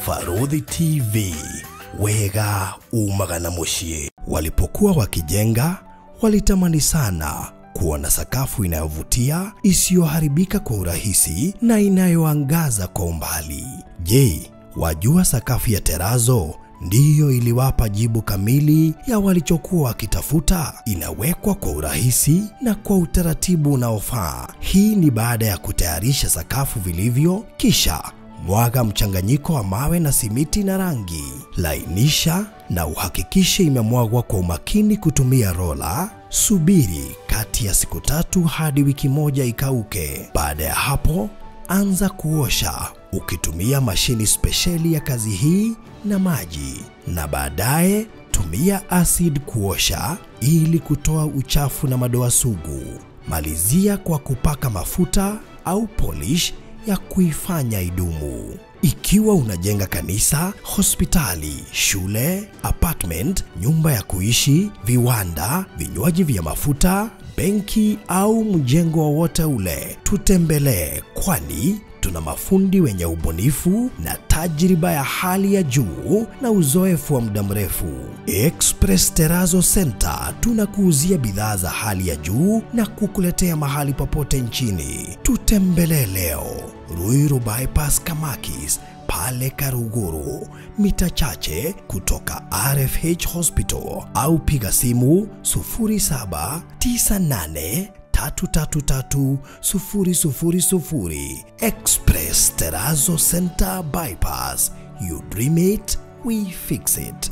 Farodhi TV, wega umagana mushie. Walipokuwa wakijenga, walitamani sana kuona sakafu inayovutia, isiyoharibika kwa urahisi na inayoangaza kwa umbali. Je, wajua sakafu ya terazo ndiyo iliwapa jibu kamili ya walichokuwa wakitafuta? Inawekwa kwa urahisi na kwa utaratibu unaofaa. Hii ni baada ya kutayarisha sakafu vilivyo, kisha mwaga mchanganyiko wa mawe na simiti na rangi. Lainisha na uhakikishe imemwagwa kwa umakini kutumia rola. Subiri kati ya siku 3 hadi wiki 1 ikauke. Baada ya hapo, anza kuosha ukitumia mashini spesheli ya kazi hii na maji, na baadaye tumia acid kuosha ili kutoa uchafu na madoa sugu. Malizia kwa kupaka mafuta au polish ya kuifanya idumu. Ikiwa unajenga kanisa, hospitali, shule, apartment, nyumba ya kuishi, viwanda, vinywaji vya mafuta, benki au mjengo wowote ule, tutembelee, kwani tuna mafundi wenye ubunifu na tajriba ya hali ya juu na uzoefu wa muda mrefu. Express Terazo Center tunakuuzia bidhaa za hali ya juu na kukuletea mahali popote nchini. Tutembelee leo, Ruiru Bypass Kamakis, pale Karuguru, mita chache kutoka RFH Hospital, au piga simu 0798 333 Express Terazo Center Bypass. You dream it, we fix it.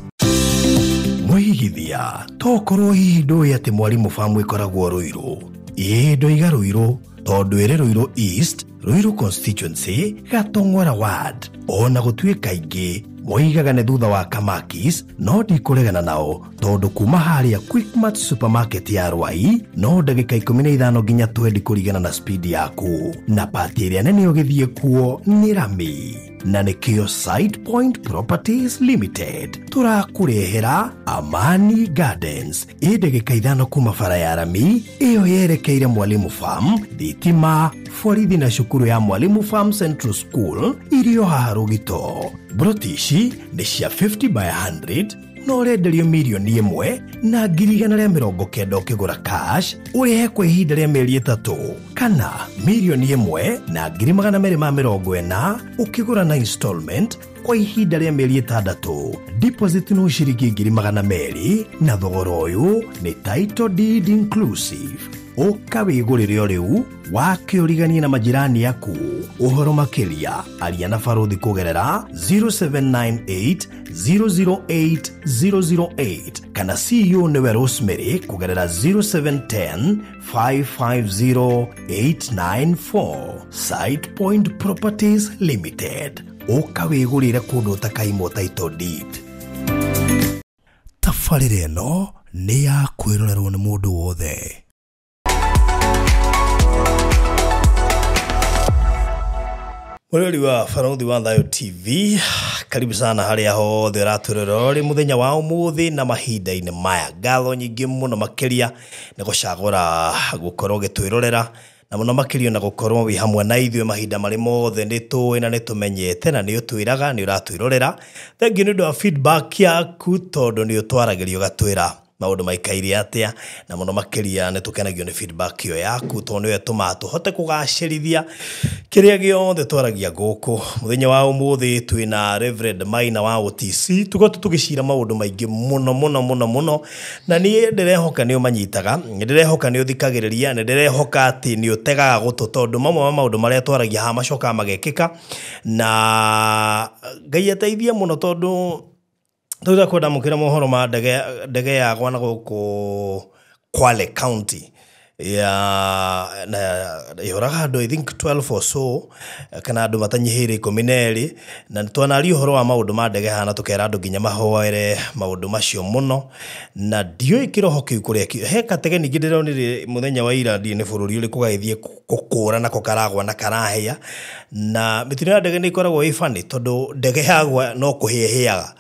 Mwihigithia, tokoro hihindo yate mwalimu famu ikoragwo Ruiru. Ihindo iga Ruiru, tondu ere Ruiru East, Ruiru Constituency, Gatong'ora Ward. Ona gutuika ingi moigagane thutha wa Kamakis, no ndikuregana nao tondu kuma haria Quickmart Supermarket ya Rwai no ndagika 15 nginya 20 kurigana na speed yaku. Na pati iria nene ugithie kuo ni Rami, na nikio Side Point Properties Limited. Turakurehera Amani Gardens, ndagika 5 kuma bara ya Rami, iyo yerekeire Mwalimu Farm, thitima, borithi na shukuru ya Mwalimu Farm Central School irio haha Rugito. Brotishi ni cia 50 by 100, no renderio milioni 1 na 190 ukigura cash, urihe kwa ihinda rĩa mĩeri 3, kana milioni 1 na 240 ukigura na installment kwa ihinda rĩa mĩeri 6. Deposit no shiringi 200, na thogora uyu ni title deed inclusive. Ukawigurire riu wakiurigania na majirani yaku. Uhoro makiria aria na Farodhi kugerera 0798 008 008, kana CEO newe Rosemary kugerera 0710 550 894. Side Point Properties Limited. Ukawigurire kundu takaimo title deed. Tafarire no ni ya kwirorerwo ni mundu wothe. Mweri wa Farodhi wa Thayo TV, karibu sana haria hothe raturorori muthenya wa umuthi na mahinda-ini maya. Ngatho nyingi muno makiria ni gucagura gukorwo gitwirorera, na muno makiria na gukorwo wi hamwe na ithuĩ mahinda mari mothe nituĩ na nitumenyete na ni utwiraga ni uratwirorera. Thengiũ nĩ ũndũ wa feedback yaku, tondu ni utwaragĩrio gatwira maundu maikaire atia, na muno makiria nitukenagio ni feedback yo yaku, tondu niwe tuma tuhote kugacirithia kiria giothe twaragia guku. Muthenya wa umuthi twina Reverend Maina wa OTC, tugotu tugicira maundu maingi muno, na ni ndirehoka ni umanyitaga, ndirehoka ni uthikagiriria, ni ndirehoka ati ni utegaga gutu, tondu mamwe ma maundu maria twaragia ha macoka magekika, na Ngai ateithia muno tondu tuza kwenda mukira mohoro ma ndege ya gwana guku Kwale County ya na yoraga andu I think 12 or so, kana andu matanyihire 12, na twanari uhoro wa maundu ma ndege hana tukera andu nginya mahoere maundu macio muno, na dio ikiroho kiu kuria he katege ningi ndironire muthenya wa ira ni bururi uri kugaithie kukura na kukaragwa na karahia, na mitino ya ndege ni ikoragwo ifani tondu ndege yagwa no kuhihiaga.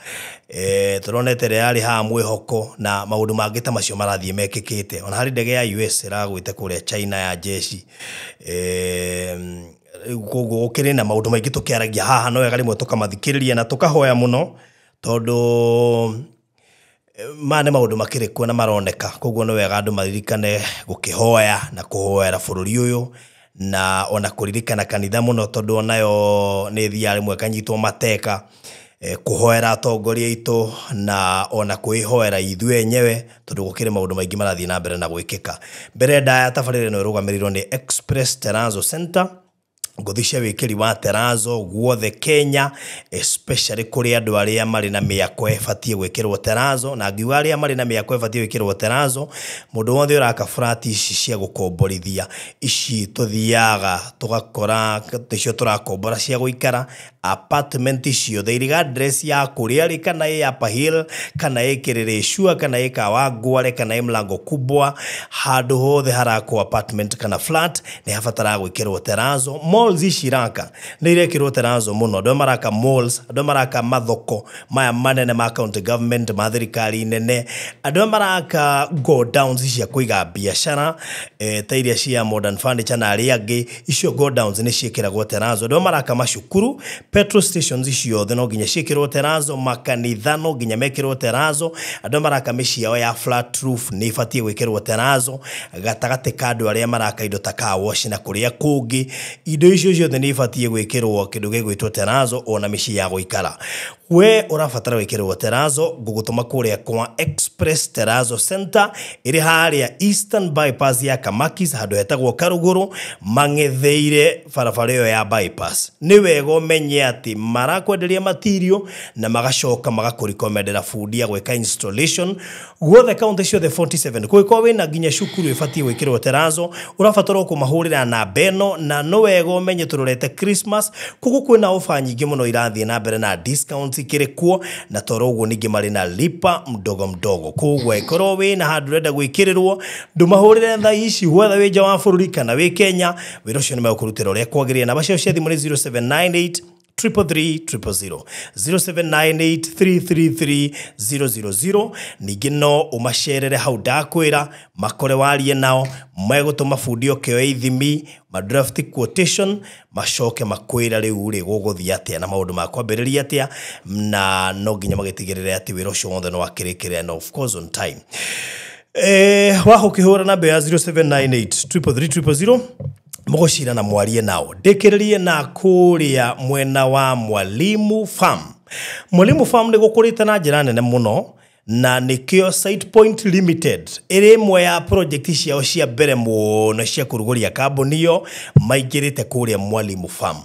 Turonete reali ha mwihoko na maundu mangi ta macio marathie mekikite. Ona hari ndege ya US iragwite kuria China ya jeshi gukire na maundu maingi tukiaragia haha no wega rimwe tukamathikiriria na tukahoya muno tondu mane maundu makire kuo na maroneka koguo no wega andu maririkane gukihoya na kuhoera bururi uyu na ona kuririkana kanitha muno tondu onayo ni thia rimwe kanyitwo mateka kuhoera atongoria itu na ona kuihoera ithue enyewe tondu gukire maundu maingi marathie na mbere na gwikika mbere ndaya tabarire no rugamirirwo ni Express Terrazzo Center nguthicia wikiri wa Terrazzo guothe Kenya especially kuri andu aria mari na miako efatie gwikirwo Terrazzo na ngiuga aria mari na miako efatie gwikirwo Terrazzo mundu wothe uraka flat ici cia gukomborithia ici tuthiaga tugakora ticio turakombora cia guikara apartment icio the address ya kuria ri kana ya Pahil kana ikirire shua kana ikawangware kana mlango kubwa handu hothe harako apartment kana flat ni hafatara gwikirwo Terrazzo malls ishiraka ni irekirwo Terrazzo muno andu maraka malls andu maraka mathoko maya manene ma county government mathirikari nene andu maraka go downs cia kuiga biashara ta iria cia Modern Furniture na aria angi icio go downs ni ciekiragwo Terrazzo andu maraka mashukuru petrol stations icio no ginya ciekirwo Terrazzo makanitha no ginya mekirwo Terrazzo andu maraka miciao ya flat roof ni ifatie gwikirwo Terrazzo gatagate kandu aria maraka indo ta car wash na kuria kungi indo icio ciothe ni ifatie gwikirwo kindu gigwitwo Terrazzo ona mici ya guikara we urafatara gwikirwo Terrazzo ngugutuma kuria kwa Express Terrazzo Center iri haria Eastern Bypass ya Kamakis handu hetagwo Karuguru mangetheire barabara yo ya bypass ni wega umenye ati marakwenderia material na magacoka magakurecommendera fundi ya gweka installation guothe county ciothe 47 kwiko wina ginya cukuru ifatie gwikirwo Terrazzo urafatara kumahurira na beno na no wega umenye turorete Christmas kugu kwina ofa nyingi muno irathie na mbere na discounts ikire kuo na toro uguo ningi mari na lipa mdogo mdogo kugwa ikoro we na handu renda gwikirirwo ndumahurire tha ici wetha wija wa bururi kana we Kenya wirocio ni mekurutira uria kwagiria na bacio cia thimu ni 0798 333 0798333000 ningi no umacerere hau ndakwira makore warie nao megutuma fundi okeo ithimi ma draft quotation macoke makwira riu ri guguthia atia na maundu ma kwambiriria atia na no ginya magitigirire ati wira ucio wothe no wakirikire and of course on time waho kihura namba ya 0798333000 Mogoshira na mwarie nao ndikiririe na kuria mwena wa Mwalimu Farm. Mwalimu Farm ni gukurite na njira nene muno na nikio Site Point Limited iri imwe ya project ciao cia mbere muno cia kuruguria kambuni yo maigirite kuria Mwalimu Farm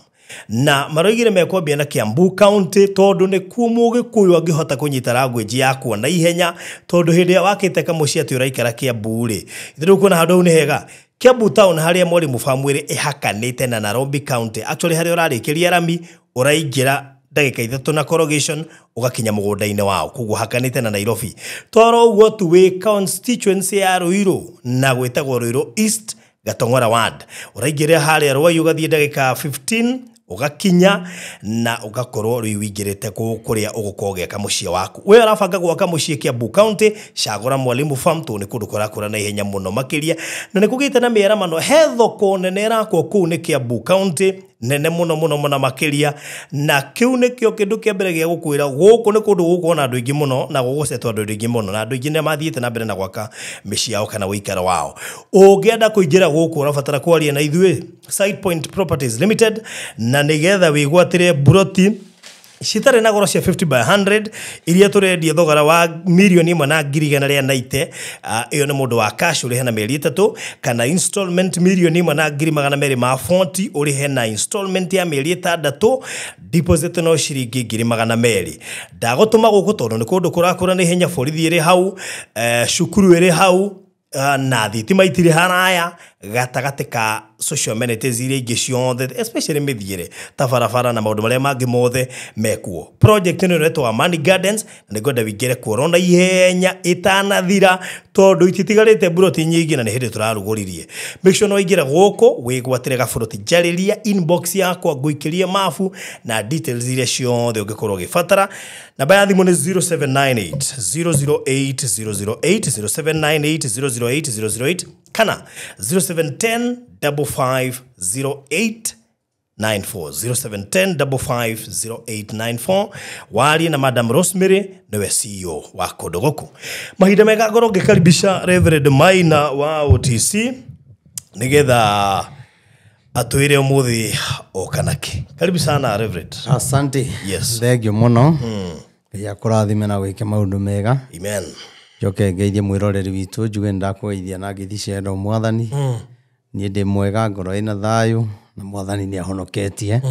na maroigire mekwambia na Kiambu County tondu ni kuo Mugikuyu angihota kunyita language yaku na ihenya tondu hindi ya wakite kamucia ati uraikara Kiambu ri ithiru kuna handu ni hega Kiambu town haria Mwalimu Farm iri ihakanite na Nairobi County actually haria urarikiria rami uraingira ndagika 3 na corrugation ugakinya mugunda-ine wao kugu hakanite na Nairobi twaro uguo tuwe constituency ya Ruiru na gwetagwo Ruiru East Gatongora ward uraingira haria Ruai ugathie ndagika 15 ugakinya na ugakorwo riwigirite kuria ugukoge kamucie waku we arabanga gwaka mucie Kiambu County cagura Mwalimu Farm tu ni kundu kurakura na ihenya muno makiria na ni kugite na miera mano hethoko nene rakwo ku ni Kiambu County nene muno makiria na kiu nikio kindu kiambere gia gukwira guku ni kundu gukona andu ingi muno na gugucetwa andu ingi muno na andu ingi ne mathiite na mbere na gwaka miciao kana wikara wao ungienda kuingira guku urabatara kwaria na ithue Site Point Properties Limited na nigetha wigwatire buroti citare na goro cia 50 by 100 iria turendia thogora wa milioni 1,190 iyo ni mundu wa cash uri hena meri 3 kana installment milioni 1,240 uri hena installment ya meri 6 deposit no ciringi 200 ndagotuma guku tondu ni kundu kurakura ni henya borithi iri hau cukuru iri hau na thitima itire haraya gatagate ka social amenities iria ingi ciothe especially mithiire ta barabara na maundu maria mangi mothe mekuo project ni retwa Money Gardens na ngwenda wingire kuorona ihenya itanathira tondu ititigarite buroti nyingi na ni hindi turaruguririe make sure no ingira guko wigwatire gaburoti jariria inbox yakwa nguikirie mafu na details iria ciothe ungikorwo gifatara namba ya thimu ni 0798 008 008 0798 008 kana 0710 5508 0710550894 wali na Madam Rosemary niwe CEO wa Kondo Gũkũ. Mahinda mega ngoro ngikaribisha Reverend Maina wa OTC nigetha atwire umuthi okanaki. Karibu sana Reverend. Asante. Yes. Thengio muno. Ya kurathime na gwike maundu mega. Amen. Joke ngeithie mwiroreri witu njuge ndakugeithia na ngithicira ndo mwathani. Nie ndi mwega ngoro ina thayu na mwathani ni ahonoketie.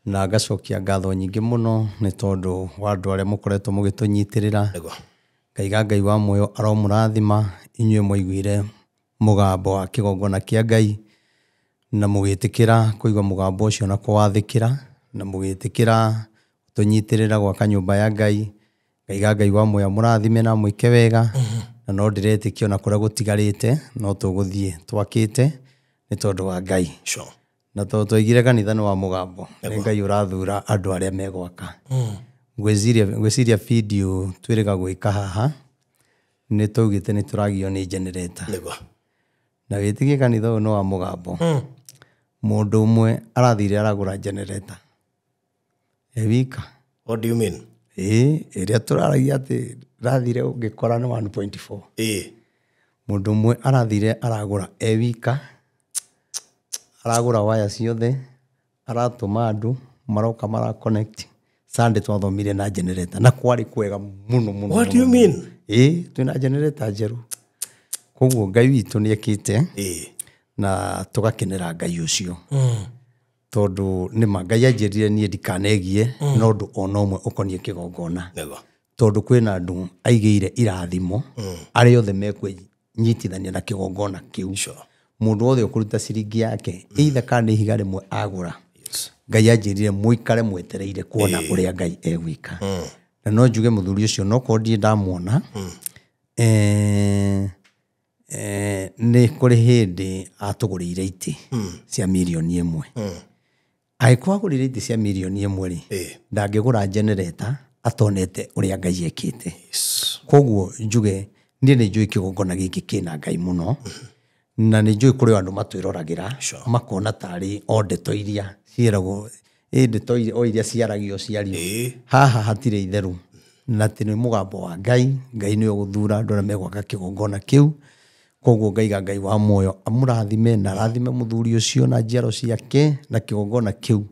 Na ngacokia ngatho nyingi muno ni tondu wa andu aria mukoretwo mugitunyitirira. Ngai wa muoyo aromurathima inyue mwaiguire mugambo wa kigongona kia Ngai na mugitikira kuigwa mugambo ucio na kuwathikira na mugitikira tunyitirira gwaka nyumba ya Ngai. Ngai wa muoyo murathime na mwike wega na no ndiretikio na kuria gutigarite no tuguthie twakite ni tondu wa Ngai. Sure. Na twaigire kanitha wa mugambo Ngai urathura andu aria megwaka. Gwiciria video twiriga gwika haha ni tugite ni turagio ni generator. Na witigie kanitha no wa mugambo. Mundu umwe arathire aragura generator. Ewika. What do you mean? Iria turaragia ati rathire ungikora ni 1.4. Mundu umwe arathire aragura ewika. Aragura waya ciothe. Aratuma andu maroka mara connect. Sunday twathomire na generator na kwari kwega muno. What do you mean? Twina generator njeru. Koguo Ngai witu ni ekite. Na tugakenera Ngai ucio. Tondu ni Ngai anjirire nie ndikanegie no ndu ona umwe ukonie kigongona. Tondu kwina andu aigeire irathimo ari othe mekwe nyitithania na kigongona kiu. Mundu othe ukuruta ciringi yake either kana ihiga rimwe agura. Ngai anjirire muikare mwetereire kuona uria Ngai egwika. Na no njuge muthuri ucio no kodi ndamuona. Ni kuri hindi atugurire iti cia milioni 1. Aikuwa gurire iti cia milioni 1 ri ndangigura generator atonete uria Ngai ekite. Koguo njuge ni njui kigongona giki kina Ngai muno. Na ni njui kuri andu matwirораgira makona tari ondeto iria ciiragwo ndeto iria ciaragio ciario haha hatire itheru na tini mugambo wa Ngai ni uguthura andu megwaka kigongona kiu. Koguo Ngai wa muoyo amurathime na rathime muthuri ucio na njiaro ciake na kigongona kiu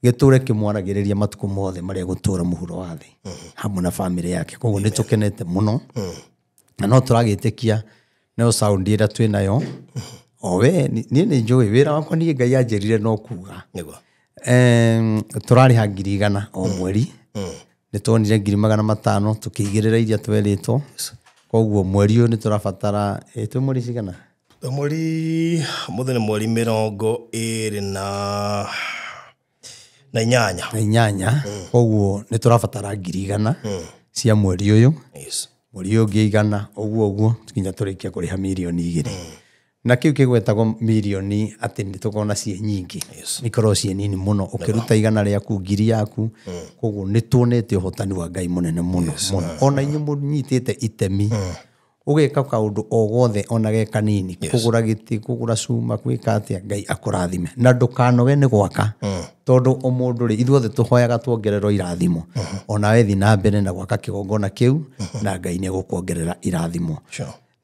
giture kimwaragiriria matuko mothe maria gutura muhuro wa thi hamwe na family yake. Koguo ni tukenete muno na no turagitikia no sound ira twinayo owe ni njui wira wakwa ni Ngai anjirire no kuga turari ha 100 o mweri ni tonire 500 tukigirira iria tweritwo. Koguo mweri uyu ni turabatara twi mweri cigana mweri muthene mweri 28. Koguo ni turabatara 100 cia mweri uyu. Mweri ungi 100 oguo tukinya turikia kuriha milioni 2. Na kiu kigwetagwo milioni ati ni tukona cie nyingi mikoro cie nini muno ukiruta 100 riaku 1000 yaku. Koguo ni tuonete uhotani wa Ngai munene muno. Ona inyu munyitite itemi ugeka kaundu o gothe ona ge kanini kugura giti kugura cuma gwika atia Ngai akurathime na ndukanoge ni gwaka. Tondu o mundu ri ithuothe tuhoyaga tuongererwo irathimo. Ona wethi na mbere na gwaka kigongona kiu na Ngai ni gukuongerera irathimo.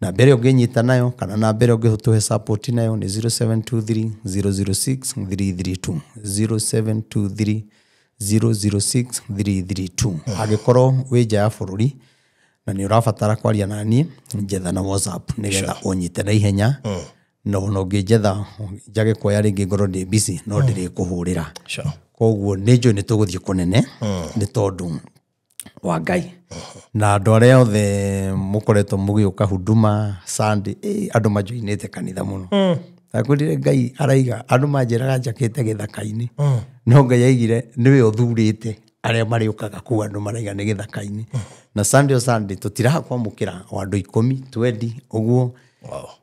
Na mbere unginyita nayo kana na mbere ungituhe support nayo ni 0723 006 332 0723 006 332. Agikorwo wija ya bururi na ni urabatara kwaria nani njetha na WhatsApp nigetha unyite na ihenya. No ngejetha jage kwa yari ngoro ndi busy no ndiri kuhurira. Koguo ni njui ni tuguthie kunene ni tondu wa Ngai. Na andu aria othe mukoretwo mugiuka huduma Sunday andu majoinete kanitha muno. Akurire Ngai araiga andu manjiraga njakite githaka-ini. No Ngai aigire niwe uthurite aria mariukaga ku andu maraiga ni githaka-ini. Na Sunday tutiraha kwamukira andu 10 20 uguo.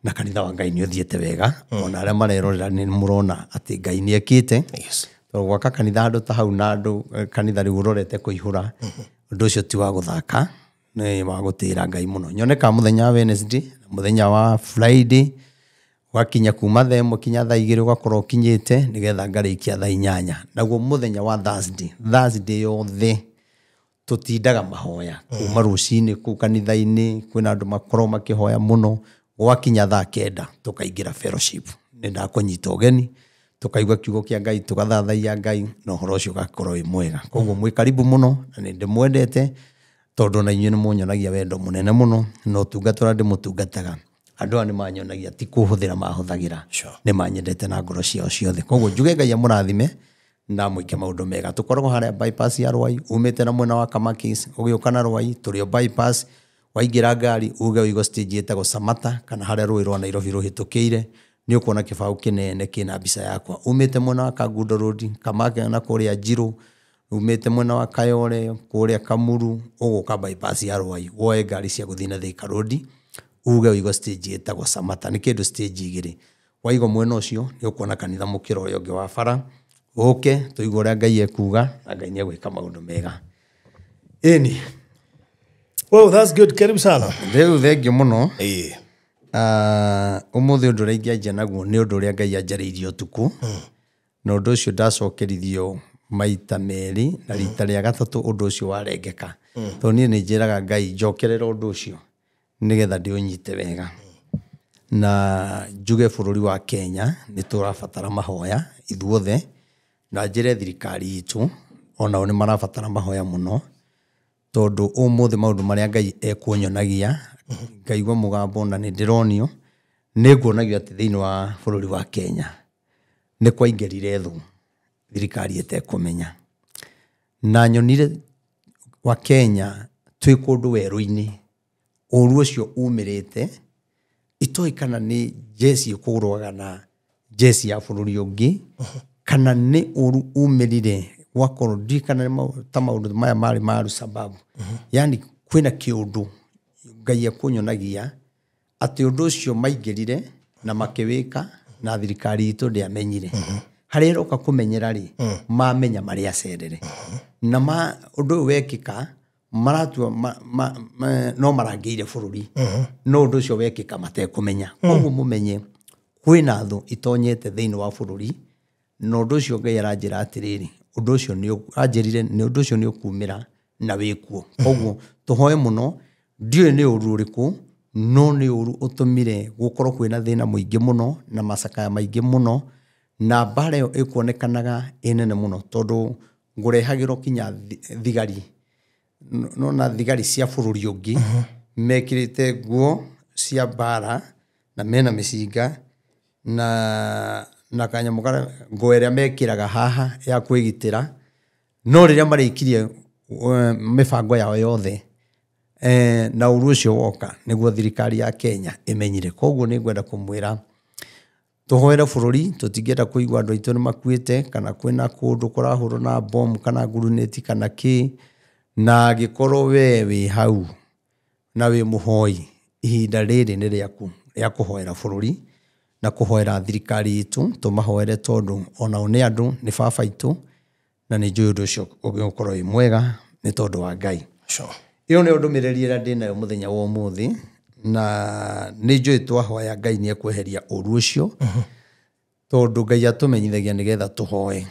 Na kanitha wa Ngai ni uthiete wega. Ona aria marerorera ni murona ati Ngai ni ekite. Gwaka kanitha andu ta hau na andu kanitha riu urorete kuihura. Undu ucio ti wa guthaka ni wa gutira Ngai muno. Nyoneka muthenya wa Wednesday muthenya wa Friday wakinya kuma thaa 1 kinya thaa 2 ugakorwo kinyite nigetha ngarikia thaa 8 naguo muthenya wa Thursday yothe tutindaga mahoya kuma rucini ku kanitha-ini kwina andu makorwo makihoya muno gwakinya thaa 9 tukaingira fellowship ni ndakunyita ugeni tukaigua kiugo kia Ngai tugathathaia Ngai no horo ucio gakorwo wi mwega koguo mwi karibu muno na ni ndimwendete tondu na inyuĩ nĩ mũnyonagia wendo mũnene mũno no tungatũra ndĩmũtungataga andũ ni manyonagia ti kuhuthira mahuthagira ni manyendete na ngoro ciao ciothe koguo njuge Ngai amũrathime na mwĩke maũndũ mega tukoragwo harĩa bypass ya Rwai umĩte na mwena wa Kamakis ũgĩũka na Rwai tũrĩo bypass waingĩra ngari uge ũigo stage yetagwo Samata kana harĩa rũĩ rwa Nairobi rũhĩtũkĩire ni ũkuona kĩbaũ kĩnene kĩna mbica yakwa umĩte mwena wa Kagundo Road Kamake na kũrĩa Njirũ umĩte mwena wa Kayole kũrĩa Kamuru ũgũka bypass ya Rwai woe ngari cia gũthiĩ na Thika Road uge ũigo stage yetagwo Samata ni kĩndũ stage igĩrĩ waigo mwena ũcio ni ũkuona kanitha mũkĩra ũrĩa ũngĩ wa bara ũke tũigua ũrĩa Ngai ekuga na Ngai nĩ egwĩka maũndũ mega ĩni. Well, that's good. Karibu sana. Rĩu thengiũ mũno ũmũthĩ ũndũ ũrĩa ingĩanjia naguo nĩ ũndũ ũrĩa Ngai anjarĩirie ũtukũ na ũndũ ũcio ndacokerithio maita merĩ na rita rĩa gatatũ ũndũ ũcio warengeka tondũ niĩ nĩ njĩraga Ngai njokerera ũndũ ũcio nigetha ndĩũnyite wega na njuge bũrũri wa Kenya nĩ tũrabatara mahoya ithuothe na njĩre thirikari itũ onao nĩ marabatara mahoya mũno tondu ũmũthĩ maũndũ marĩa Ngai ekuonyonagia ngaigua mũgambo na nĩ ndĩronio nĩ nguonagio atĩ thĩinĩ wa bũrũri wa Kenya nĩ kwaingĩrire thũ thirikari ĩtekũmenya na nyonire wa Kenya twĩ kũndũ werũ-inĩ ũru ũcio umĩrĩte itoĩ kana nĩ jesi ĩkũrũaga na jesi ya bũrũri ũngĩ kana nĩ ũru umĩrire wakorwo ndikana ta maũndũ maya marĩ maru sababu yani kwĩna kĩũndũ Ngai ekuonyonagia atĩ ũndũ ũcio maingĩrire na makĩwĩka na thirikari itũ ndĩamenyire harĩa roka kũmenyera rĩ mamenya marĩ acerere na ũndũ ũyũ wekĩka maratua no marangĩire bũrũri no ũndũ ũcio wekĩka matekũmenya koguo mũmenye kwĩna thũ itonyete thĩinĩ wa bũrũri na ũndũ ũcio Ngai aranjĩra atĩrĩrĩ ũndũ ũcio nĩ anjĩrire nĩ ũndũ ũcio nĩ ũkumĩra na wĩkuo koguo tũhoe mũno ndiũĩ nĩ ũru ũrĩkũ no nĩ ũru ũtũmire gũkorwo kwĩna thĩna mũingĩ mũno na macakaya maingĩ mũno na mbara ĩyo ĩkuonekanaga ĩnene mũno tondũ ngũrehagĩrwo kinya thigari no na thigari cia bũrũri ũngĩ mekĩrĩte nguo cia mbara na mena mĩcinga na kanyamũ karĩa nguo ĩrĩa mekĩraga haha ya kwĩgitĩra no rĩrĩa marĩkirie mĩbango yao yothe na ũru ũcio woka nĩguo thirikari ya Kenya ĩmenyire koguo nĩ ngwenda kũmwĩra tũhoere bũrũri tũtingĩenda kũigua andũ aitũ nĩ makuĩte kana kwĩna kũndũ kũrahũrwo na bomu kana guruneti kana kĩ na gĩkorwo we wĩ hau na wĩ mũhoi ihinda rĩrĩ nĩ rĩaku rĩa kũhoera bũrũri na kũhoera thirikari itũ tũmahoere tondũ onao nĩ andũ nĩ baba itũ na nĩ njũĩ ũndũ ũcio ũgĩkorwo wĩ mwega nĩ tondũ wa Ngai. Iyo nĩ ndũmĩrĩri ĩrĩa ndĩnayo mũthenya wa ũmũthĩ na nĩ njũĩ twahoya Ngai nĩ ekweheria ũru ũcio tondũ Ngai atũmenyithagia nĩgetha tũhoe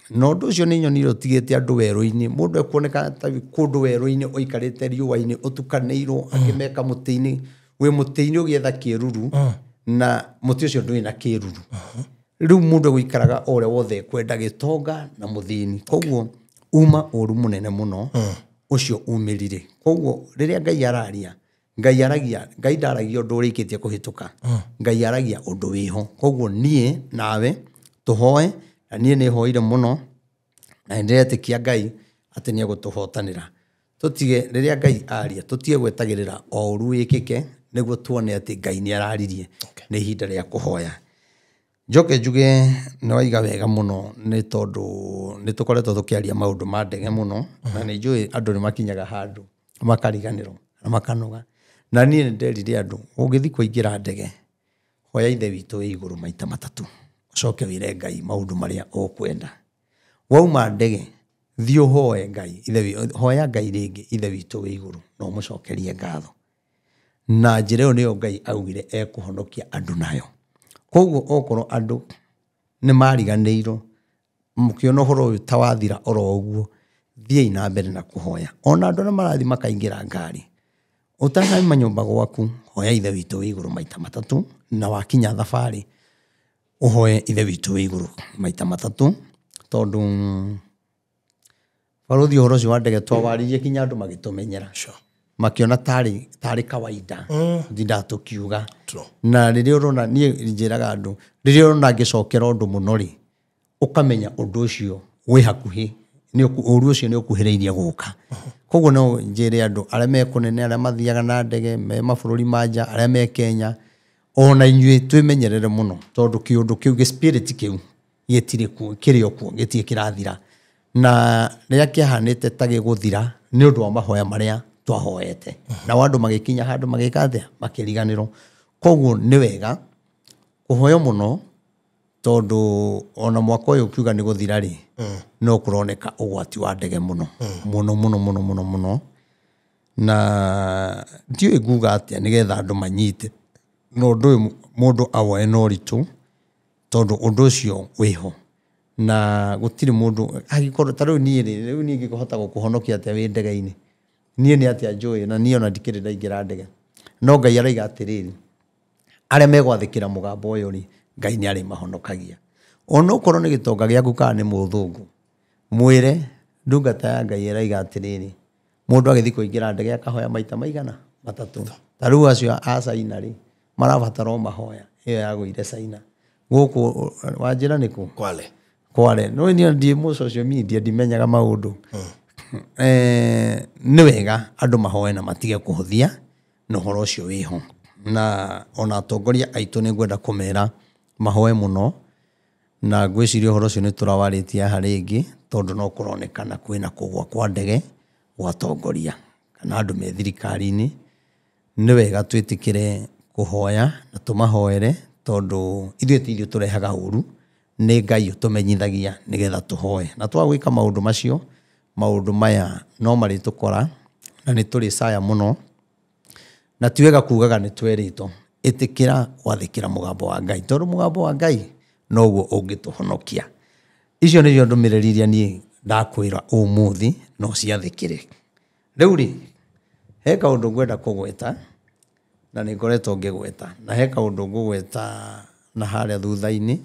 no ũndũ ũcio nĩ nyonire ũtigĩte andũ werũ-inĩ mũndũ ekuoneka ta kũndũ werũ-inĩ ũikarĩte riũa-inĩ ũtukanĩirwo akĩmeka mũtĩ-inĩ wĩ mũtĩ-inĩ ũgĩetha kĩruru na mũtĩ ũcio ndũrĩ na kĩruru rĩu mũndũ gũikaraga ũrĩa wothe kwenda gĩtonga na mũthĩni koguo uma ũru mũnene mũno ũcio umĩrire koguo rĩrĩa Ngai araria Ngai ndaragia ũndũ ũrĩkĩtie kũhĩtũka Ngai aragia ũndũ wĩho koguo niĩ nawe tũhoe na niĩ nĩ hoire mũno na ndĩretĩkia Ngai atĩ nĩ egũtũhotanĩra tũtige rĩrĩa Ngai aria tũtige gwetagĩrĩra o ũru wĩkĩke nĩguo tuone atĩ Ngai nĩ araririe nĩ ihinda rĩa kũhoya njoke njuge nĩ waiga wega mũno nĩ tondũ nĩ tũkoretwo tũkĩaria maũndũ ma ndege mũno na nĩ njũĩ andũ nĩ makinyaga handũ makariganĩrwo na makanoga na niĩ nĩ nderire andũ ũngĩthiĩ kũingĩra ndege hoya ithe witũ wĩ igũrũ maita matatũ ũcoke wĩre Ngai maũndũ marĩa ũkwenda wauma ndege thiĩ ũhoe Ngai hoya Ngai rĩngĩ ithe witũ wĩ igũrũ no mũcokerie ngatho na njĩra ĩyo nĩyo Ngai augire ekũhonokia andũ nayo koguo okorwo andu nĩ mariganĩirwo mũkĩona ũhoro ũyũ ta wathira oro ũguo thiĩ na mbere na kũhoya ona andũ na marathi makaingĩra ngari ũtanauma nyũmba gwaku hoya ithe witũ wĩ igũrũ maita matatũ na wakinya thabarĩ uhoye ithe witũ wĩ igũrũ maita matatũ tondũ baruthi ũhoro ũcio wa ndege twawaririe kinya andũ magĩtũmenyera makiona tarĩ kawaida ndatukiuga na rĩrĩa ũrona niĩ njĩraga andũ rĩrĩa ũrona ngĩcokera ũndũ mũno rĩ ukamenya ũndũ ũcio wĩ hakuhĩ ũru ũcio nĩ ũkuhĩrĩirie gũka koguo no njĩre andũ arĩa me kũnene arĩa mathiaga na ndege me mabũrũri ma nja arĩa me Kenya ona inyuĩ twĩmenyerere mũno tondũ kĩũndũ kĩu spirit kĩu gĩtirĩ kuo kĩrĩ o kuo gĩtirĩ kĩrathira na rĩrĩa kĩahanĩte ta gĩgũthira nĩ ũndũ wa mahoya marĩa twahoete na andũ magĩkinya handũ magĩka atĩa makĩriganĩrwo koguo nĩ wega kũhoya mũno tondũ ona mwaka ũyũ ukiuga nĩ gũthira rĩ no kũroneka ũgwati wa ndege mũno mũno na ndiũĩ nguga atĩa nĩgetha andũ manyite no ũndũ ũyũ mũndũ awoe no ritũ tondũ ũndũ ũcio wĩho na gũtirĩ mũndũ agĩkorwo ta rĩu niĩ ngĩkũhota gũkũhonokia atĩa wĩ ndege-inĩ niĩ nĩ atĩa njũĩ na niĩ ona ndikĩrĩ ndaingĩra ndege no Ngai araiga atĩrĩrĩ arĩa megwathĩkĩra mũgambo ũyũ rĩ Ngai nĩ arĩ mahonokagia ona ũkorwo nĩ gĩtonga gĩaku kana nĩ mũthũngũ mwĩre ndungata ya Ngai araiga atĩrĩrĩ mũndũ agĩthiĩ kũingĩra ndege akahoya maita maigana matatũ ta rĩu acio a Caina rĩ marabatara mahoya ĩyo yagũire Caina gũkũ wanjĩra nĩkũ Kwale no niĩ ndĩ social media ndimenyaga maũndũ nĩ wega andũ mahoe na matige kũhũthia na ũhoro ũcio wĩho na ona atongoria aitũ nĩ ngwenda kũmera mahoe mũno na ngwĩciria ũhoro ũcio nĩ tũrawarĩtie haha rĩngĩ tondũ no kũronekana kwĩna kũgwa kwa ndege gwa atongoria kana andũ me thirikari-inĩ nĩ wega twĩtĩkĩre kũhoya na tũmahoere tondũ ithuĩ ti tũrehaga ũru nĩ Ngai ũtũmenyithagia nĩgetha tũhoe na twagwĩka maũndũ macio maũndũ maya no marĩtũkora na nĩ tũrĩ caya mũno na tiwega kugaga nĩ twerĩtwo ĩtĩkĩra gwathĩkĩra mũgambo wa Ngai tondũ mũgambo wa Ngai noguo ũngĩtũhonokia icio nĩcio ndũmĩrĩri iria niĩ ndakwĩra ũmũthĩ no ciathĩkĩre rĩu rĩ he kaũndũ ngwenda kũgweta na nĩ ngoretwo ngĩgweta na he kaũndũ ngũgweta na harĩa thutha-inĩ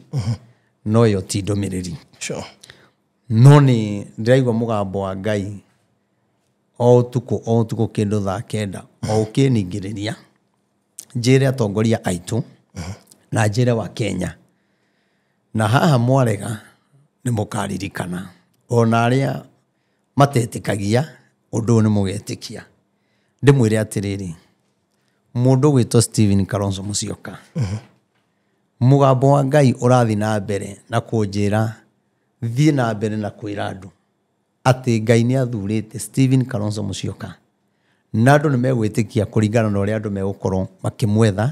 no yo ti ndũmĩrĩri no nĩ ndĩraigua mũgambo wa Ngai o ũtukũ kĩndũ thaa kenda o ũkĩningĩrĩria njĩre atongoria aitũ na njĩre wa Kenya na haha mwarega nĩ mũkaririkana ona arĩa matetĩkagia ũndũ ũyũ nĩ mũgetĩkia ndĩmwĩre atĩrĩrĩ mũndũ gwĩtwo Stephen Kalonzo Musyoka mũgambo wa Ngai ũrathi na mbere na kũnjĩra thiĩ na mbere na kwĩra andũ atĩ Ngai nĩ athurĩte Stephen Kalonzo Musyoka na andũ nĩ megwĩtĩkia kũringana na ũrĩa andũ megũkorwo makĩmwetha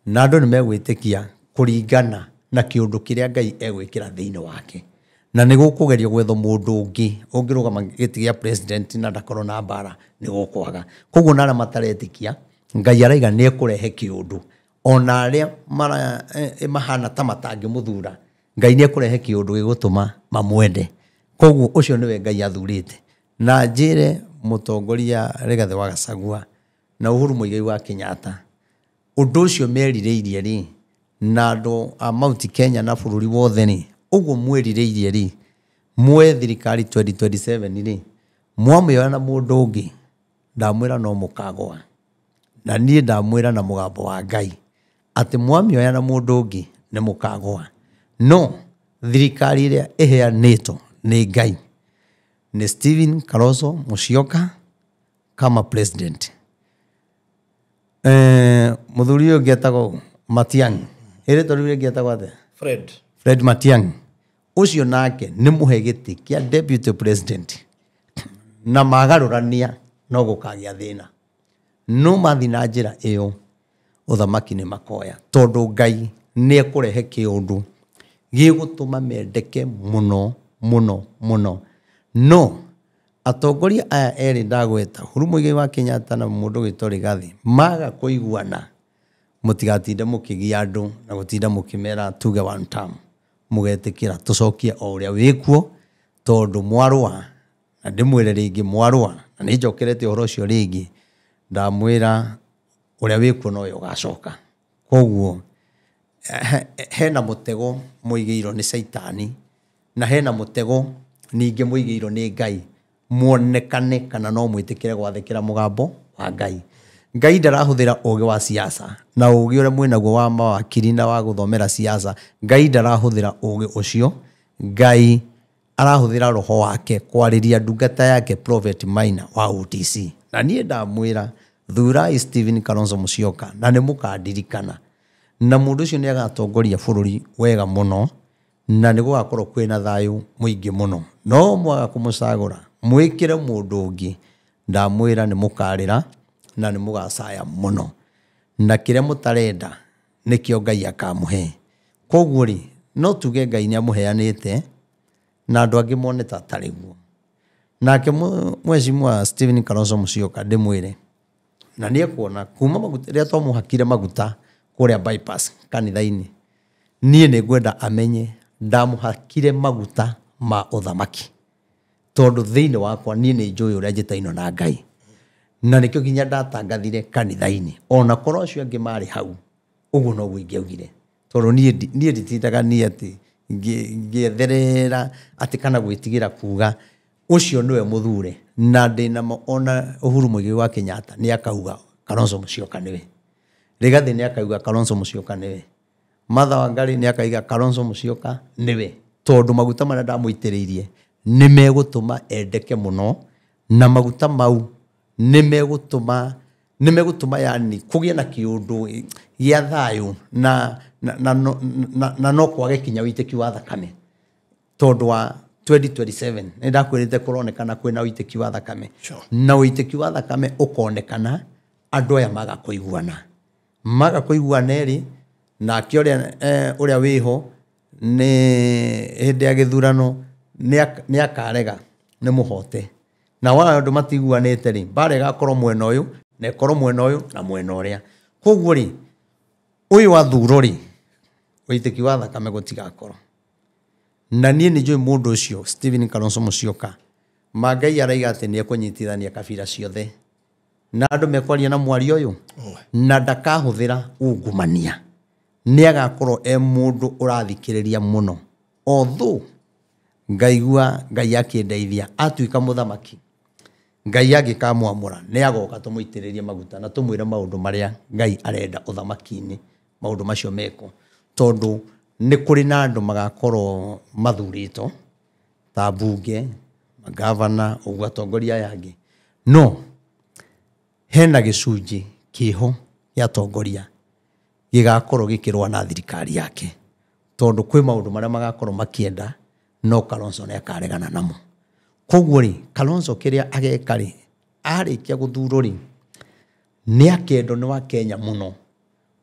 na andũ nĩ megwĩtĩkia kũringana na kĩũndũ kĩrĩa Ngai egwĩkĩra thĩinĩ wake na nĩ gũkũgerio gwetho mũndũ ũngĩ ũngĩrũgama gĩtĩ gĩa president na ndakorwo na mbara nĩ gũkwaga koguo na arĩa mataretĩkia Ngai araiga nĩ ekũrehe kĩũndũ ona arĩa mahana ta matangĩmũthura Ngai nĩ ekũrehe kĩũndũ gĩgũtũma mamwende koguo ũcio nĩwe Ngai athurĩte na njĩre mũtongoria Rigathĩ wa Gachagua na Uhuru Muigai wa Kenyatta ũndũ ũcio merirĩirie rĩ na andũ a Mount Kenya na bũrũri wothe rĩ ũguo mwerirĩirie rĩ mwe thirikari 2027 rĩ mwamĩoya na mũndũ ũngĩ ndamwĩra no mũkagwa na niĩ ndamwĩra na mũgambo wa Ngai atĩ mwamĩoya na mũndũ ũngĩ nĩ mũkagwa no thirikari ĩrĩa ĩheanĩtwo nĩ Ngai nĩ Stephen Kalonzo Musyoka kama president mũthuri ũyũ ngĩetagwo Matiang'i ĩrĩtwo rĩu rĩngĩetagwo atĩa Fred Matiang'i ũcio nake nĩ mũhe gĩtĩ kĩa deputy president na magarũrania no gũkagĩa thĩna no mathi na njĩra ĩyo ũthamaki nĩ makoya tondũ Ngai nĩ ekũrehe kĩũndũ gĩgũtũma mendeke mũno no atongoria aya erĩ ndagweta Uhuru Muigai wa Kenyatta na mũndũ gwĩtwo Rigathĩ maga kũiguana mutigatinde mukigia andu na gutinda mukimera tuge one term mugetikira tucokie o uria wikuo tondu mwarua na ndimwire ringi mwarua na ni njokerete uhoro ucio ringi ndamwira uria wikuo no yo gacoka koguo hena mutego muigiiro ni saitani na hena mutego ninge muigiiro ni Ngai muonekane kana no mwitikire gwathikira mugambo wa Ngai. Ngai ndarahuthira ugi wa siasa na ugi uria mwinaguo wa mawakiri na wa guthomera siasa. Ngai ndarahuthira ugi ucio. Ngai arahuthira roho wake kwariria ndungata yake Prophet Maina wa UTC. Na nie ndamwira thurai Stephen Kalonzo Musyoka na ni mukandirikana na mundu ucio ni agatongoria bururi wega muno na ni gugakorwo kwina thayu muingi muno. No mwaga kumucagura mwikire mundu ungi ndamwira ni mukarira na ni mugacaya muno na kiria mutarenda nikio Ngai akamuhe. Koguo ri no tuge Ngai ni amuheanite na andu angi mone ta tariguo. Nake mweshimwa Stephen Kalonzo Musyoka ndimwire na nie kuona kuma maguta ria twamuhakire maguta kuria bypass kanitha-ini nie ni ngwenda amenye ndamuhakire maguta ma uthamaki tondu thiini wakwa nie ni njui uria njitaino na Ngai na nikio ginya ndatangathire kanitha-ini ona korwo acio angi mari hau uguo no guingiaugire tondu nie nditindaga nie ati ngietherera ati kana gwitigira kuga ucio niwe muthure na ndina ona Uhuru Muigai wa Kenyatta ni akauga Kalonzo Musyoka niwe. Rigathi ni akauga Kalonzo Musyoka niwe. Martha Wangari ni akaiga Kalonzo Musyoka niwe. Tondu maguta maria ndamuitiriirie ni megutuma endeke muno na maguta mau ni megutuma yani kugia na kiundu gia thayu na no kwage kinya uiteki wa thakame tondu wa 2027 ni ndakwirite kuronekana kwina uiteki wa thakame. Sure. Na uiteki wa thakame ukonekana andu aya maga kuiguana eri na kioria uria wiho ni hindi ya githurano ni akarega ni muhote na wala andu matiguanite ri barega korwo mwena uyu na korwo mwena uyu na mwena uria. Koguo ri uyu wa thuro ri uiteki wa thakame gutigakorwo na nie ni njui mundu ucio Stephen Kalonzo Musyoka Ngai araiga ati ni ekunyitithania kabira ciothe na andu mekwaria na mwari uyu na ndakahuthira ungumania ni agakorwo mundu urathikiriria muno othu ngaigua Ngai akindeithia atuika muthamaki Ngai agikamwamura ni agoka tumuitiririe maguta na tumwire maundu maria Ngai arenda uthamaki-ini maundu macio meko tondu ni kuri na andu magakorwo mathurito ta bunge magavana uguo atongoria yangi no hena gicunji kiho ya tongoria gigakorwo gikirwa na thirikari yake tondu kwi maundu maria magakorwo makienda no Kalonzo ni akaregana namo. Koguo ri Kalonzo kiria agekari arikia guthurwo ri ni akendo ni wa Kenya muno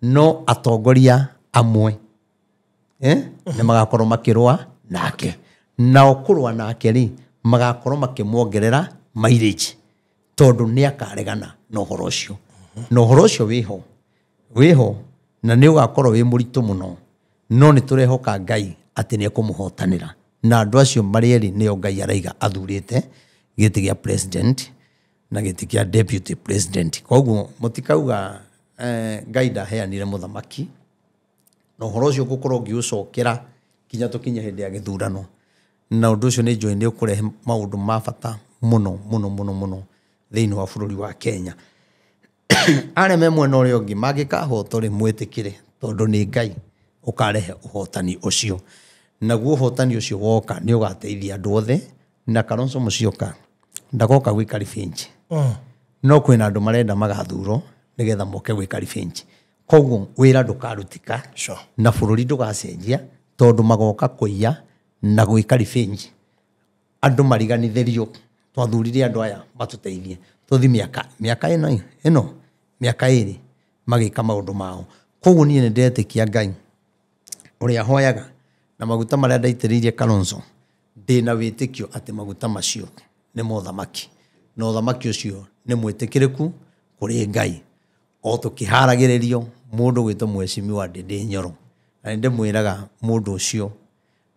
no atongoria amwe ni magakorwo makirwa nake na okurwa nake ri magakorwo makimwongerera mileage tondu ni akaregana no horo ucio no horo ucio wiho na ni ugakorwo wi muritu muno no ni turehoka Ngai ati ni ekumuhotanira na andu acio marieri ni Ngai araiga athurite giti gia president na giti gia deputy president. Koguo mutikauga Ngai ndaheanire muthamaki no horo ucio gukorwo ngiucokera kinya tukinya hindi ya githurano na undu ucio ni njui ni ukurehe maundu ma bata muno thiini wa bururi wa Kenya. Areme mwena uria ungi magikahoto ri mwitikire tondu ni Ngai ukarehe uhotani ucio naguo uhotani ucio woka ni ugateithia andu othe na Kalonzo Musyoka ndagoka gwika revenge no kwina andu marenda magathuro nigetha moke gwika revenge. Koguo wira ndukarutika na bururi ndugacenjia tondu magoka kuiya na gwika revenge andu mariganithirio twathurire andu aya matuteithie tuthi miaka ino miaka iri magika maundu mao. Koguo nie ndetikia Ngai uria hoyaga na maguta maria ndaitiririe Kalonzo ndina witikio ati maguta macio ni muthamaki no thamaki ucio ni mwitikiriku kuri Ngai o tukiharagirerio mundu gwitwo Mheshimiwa Ndindi Nyoro na ndimwiraga mundu ucio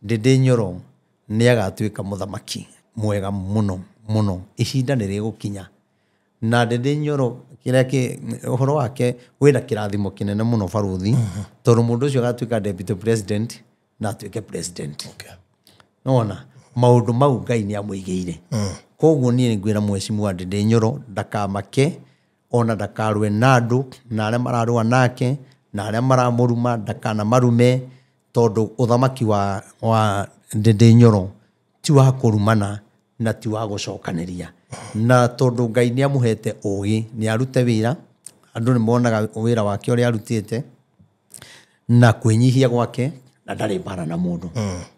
Ndindi Nyoro ni agatuika muthamaki mwega muno muno ihinda ni rigukinya na Ndindi Nyoro kireke uhoro wake wina kirathimo kinene muno baruthi tondu mundu ucio agatuika deputy president na atuike president nona maundu mau Ngai ni amwigiire koguo ni ngwira Mheshimiwa Ndindi Nyoro ndakamake ona ndakarwe nandu na aria mararua nake na aria maramuruma ndakana marume tondu uthamaki wa Ndindi Nyoro ti wa kurumana na ti wa gucokaniria na tondu Ngai ni amuhete ugi ni arute wira andu ni monaga wira wake uri arutite na kwinyihia gwake na ndari bara na mundu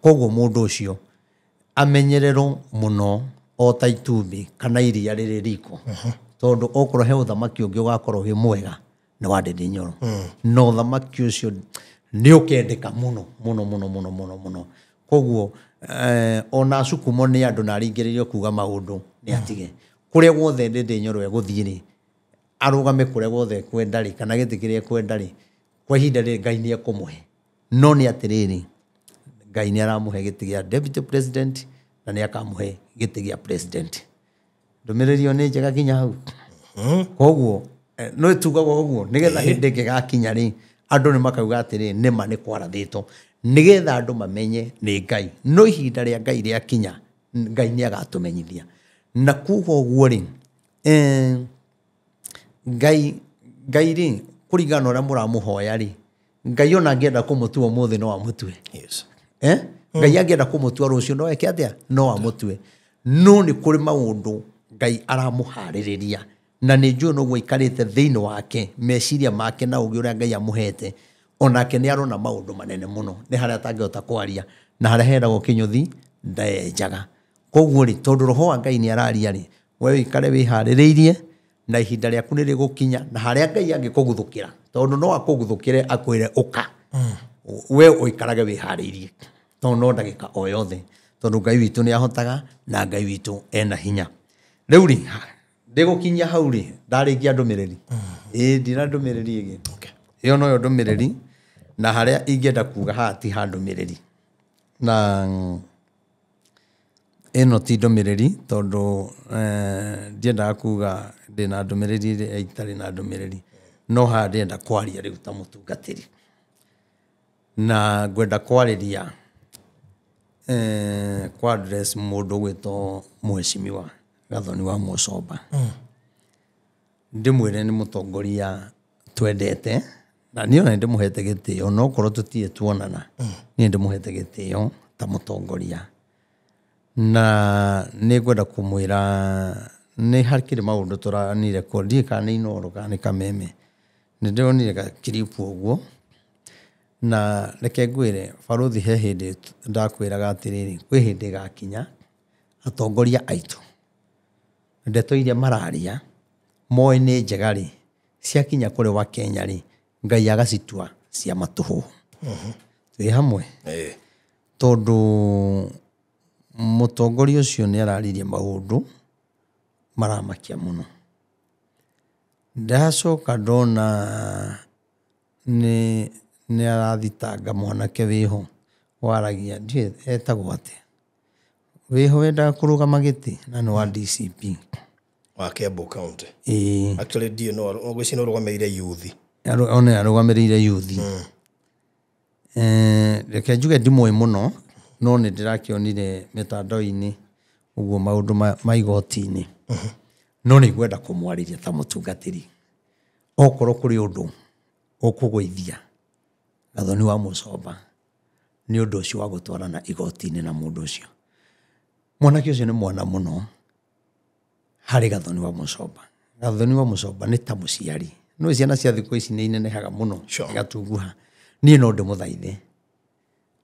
koguo mundu ucio amenyerero muno o ta itumbi kana iria riri riko tondu okorwo he uthamaki ungi ugakorwo wi mwega ni wa Ndindi Nyoro no uthamaki ucio ni ukendeka muno muno muno muno muno muno koguo ona cukumo ni andu na aringiririo kuga maundu ni atige kuria guothe Ndindi Nyoro eguthiri arugame kuria guothe kwendari kana gitikirie kwendari kwa ihinda ri Ngai ni ekumuhe no ni atiriri Ngai ni aramuhe giti gia deputy president na ni akamuhe giti gia president ndumirerio ni njega kinya hau koguo no tugago uguo nigetha hindi gigakinya ri andu ni makauga atiri nima ni kwarathito nigetha andu mamenye ni Ngai no ihinda ria Ngai ria kinya Ngai ni agatumenyithia na kugo uguo ri Ngai ri kuringana uria muramuhoya ri Ngai ona angienda kumutua muthi no amutue Ngai angienda kumutua rucio no eke atia no amutue no ni kuri maundu Ngai aramuhaririria na ni njuo no gwikarite thiini wake meciria make na ugi uria Ngai amuhete onake ni arona maundu manene muno ni haria atangihota kwaria na haria heragwo kinyuthi ndaenjaga koguo ri tondu roho wa Ngai ni araria ri we wikare wihaririirie na ihinda riaku ni rigukinya na haria Ngai angikuguthukira tondu no akuguthukire akwire uka we uikarage wihariirie tondu no ndagika o yothe tondu Ngai witu ni ahotaga na Ngai witu ena hinya riu ri ndigukinya hau ri ndarikia ndumiriri ndina ndumiriri igi iyo no yo ndumiriri na haria ingienda kuga hati ha ndumiriri na eno ti ndumiriri tondu ndiendaga kuga ndina ndumiriri itari na ndumiriri no ha ndienda kwaria riu ta mutungatiri na ngwenda kwariria kwa address mundu gwito Mheshimiwa Gathoni wa Mucomba ndimwire ni mutongoria twendete na niona ndimuhete gitio no korwo tutie tuonana ni ndimuhete gitio ta mutongoria na ni gwenda kumwira ni harikire maundu turanire ko kana inoro kana kameme ni ndionire ka kiripu uguo na reke ngwire baruthi he hindi ndakwiraga atiriri kwi hindi gakinya atongoria aitu ndeto iria mararia moe ni njega ri ciakinya kuri wa Kenya ri Ngai agacitua cia matuhu twi hamwe tondu mutongoria ucio ni araririe maundu maramakia muno ndacoka ndona ni arathitanga mwanake wiho waragia ndie etagwo ate wiho wenda kurugama giti na no wa DCP wa Kiambu County actually dio no ogwicino rugameire youth one arugameire youth reke njuge ndimwe muno no ni ndirakionire mitandao-ini uguo maundu maigoti-ini no ni gwenda kumwariria ta mutungatiri okorwo kuri undu ukugwithia Gathoni wa Mucomba ni undu ucio wa gutwarana igoti-ini na mundu ucio mwanake ucio ni mwana muno hari Gathoni wa Mucomba. Gathoni wa Mucomba ni ta muciari no ciana cia thiku ici ni inenehaga muno gatunguha ni no ndimuthaithe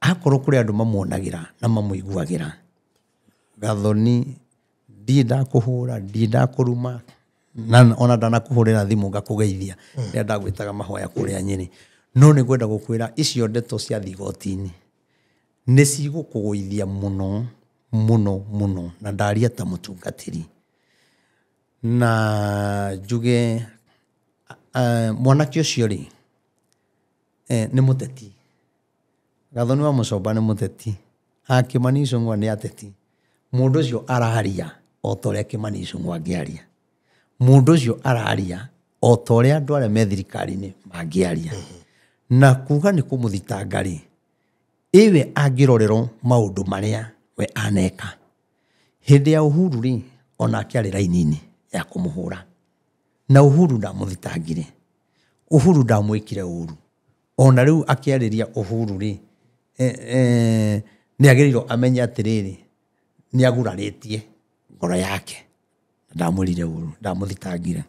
akorwo kuri andu mamuonagira na mamuiguagira Gathoni ndinda kuhura ndinda kuruma na ona ndana kuhurira thimu ngakugeithia ni ndagwitaga mahoya kuria Nyeri no ni gwenda gukwira icio ndeto cia thigoti-ini ni cigukuguithia muno muno muno na ndaria ta mutungatiri na njuge mwanake ucio ri ni muteti Gathoni wa Mucomba ni muteti Kimani Ichung'wa ni ateti mundu ucio araria o ta uria Kimani Ichung'wa angiaria mundu ucio araria o ta uria andu aria me thirikari-ini mangiaria na kuga ni kumuthitanga ri iwe angirorerwo maundu maria we aneka hindi ya Uhuru ri onake ari raini-ini ya kumuhura na Uhuru ndamuthitangire Uhuru ndamwikire uru ona riu akiariria Uhuru ri ni agiriro amenye atiriri ni aguraritie ngoro yake ndamurire uru ndamuthitangire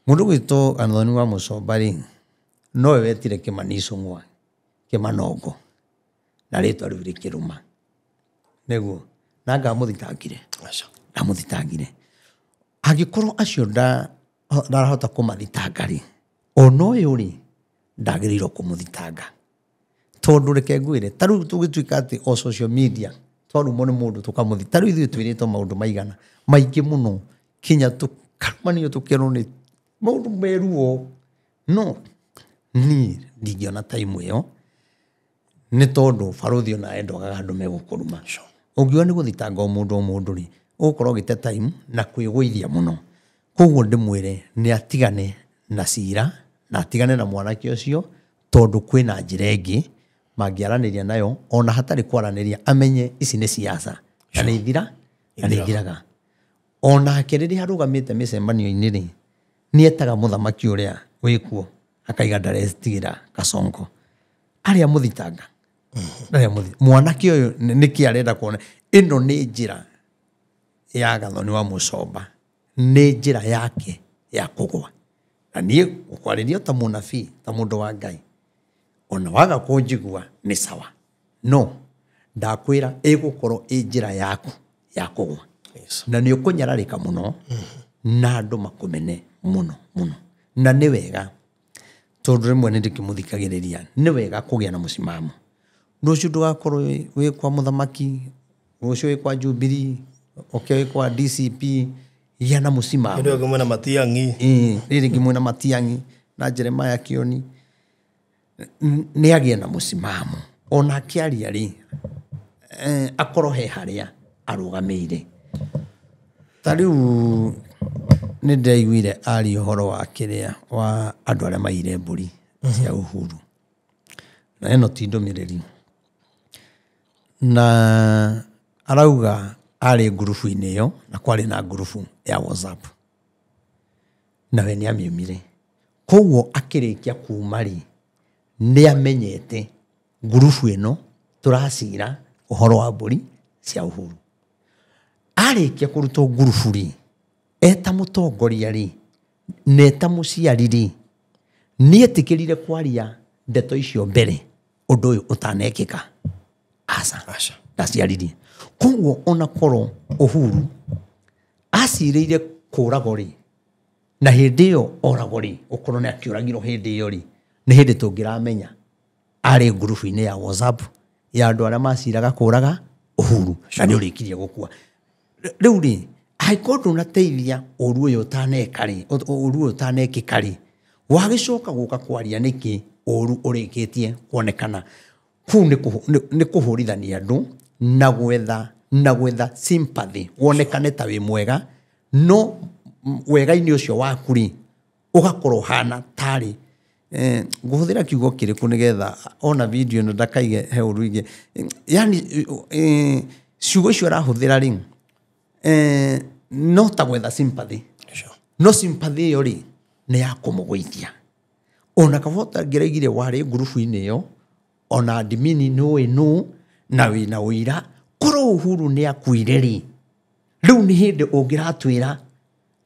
mundu gwito Gathoni wa Mucomba ri no wetire Kimani Ichung'wa Kimanongo na ritwa riu rikiruma neguo na ngamuthitangire ndamuthitangire angikorwo acio ndarahota kumathitanga ri ono uyu ri ndagiriro kumuthitanga tondu reke ngwire taru tugituika ati o social media twarumo ni mundu tukamuthi taru ithu twirito maundu maigana maingi muno kinya tukamanio tukero ni maundu meruo no ni ndigiona time iyo ni tondu baruthi ona endogaga andu megukuruma ungiwa ni guthitanga mundu ri ukorwo gite time na kwiguithia muno koguo ndimwire ni atigane na cira na atigane na mwanake ucio tondu kwina njira ingi mangiaraniria nayo ona hatari kwaraniria amenye ici ni siasa na ni ithira na ni ithiraga ona akiriri harugamite micemanio-ini ri ni etaga muthamaki uria wikuo akaiga ndarestigira Kasongo aria muthitanga mwanake uyu niki arenda kuona ino ni njira ya Gathoni wa Mucomba ni njira yake ya kugwa na nie ukwariria ta munabii ta mundu wa Ngai ona waga kunjigua ni sawa no ndakwira igukorwo njira yaku ya kugwa na ni ukunyararika muno na andu makumene muno na ni wega tondu rimwe ni ndikimuthikagiriria ni wega kugia na musimamo rucio ndugakorwo wi kwa muthamaki rucio wi kwa Jubilee wi kwa DCP ya na musimamo ndio kimwe na Matiang'i riri kimwe na Matiang'i na Jeremiah Kioni ni agia na musimamo ona kiaria ri akoro he haria arugameire tariu ni ndaiguire ari uhoro wa kiria wa andu aria maire mburi cia Uhuru na eno tindo mireri na arauga ari ngurubu-ini iyo na kwari na ngurubu ya WhatsApp na we ni amiumire koguo akirikia kumari ni amenyete ngurubu ino turacira uhoro wa mburi cia Uhuru arikia kuruto ngurubu ri eta mutongoria ri neta muciari ri ni etikirire kwaria ndeto icio mbere undu uyu utanekika asa ndaciariri koguo ona korwo Uhuru acirire kuragwo ri na hindi iyo oragwo ri ukorwo ni akiuragirwo hindi iyo ri ni hindi tungiramenya ari ngurubu-ini ya WhatsApp ya andu aria maciraga kuraga Uhuru na ni urikirie gukua riu ri aikondu na teithia uru uyu utaneka ri uru utanekika ri wagicoka guka kwaria niki uru urikitie kuonekana ku ni kuhurithania andu na gwetha sympathy wonekane ta wi mwega no wega-ini ucio waku ri ugakorwo hana tari nguhuthira kiugo kiriku nigetha ona video no ndakaige he uru ingi yani ciugo icio arahuthira ri no ta gwetha sympathy no sympathy yo ri ni ya kumugwithia ona kavota ngereigire wari ngurubu-ini iyo ona admini no ino na wina uira koro Uhuru ni akuire ri riu ni hindi ungiratwira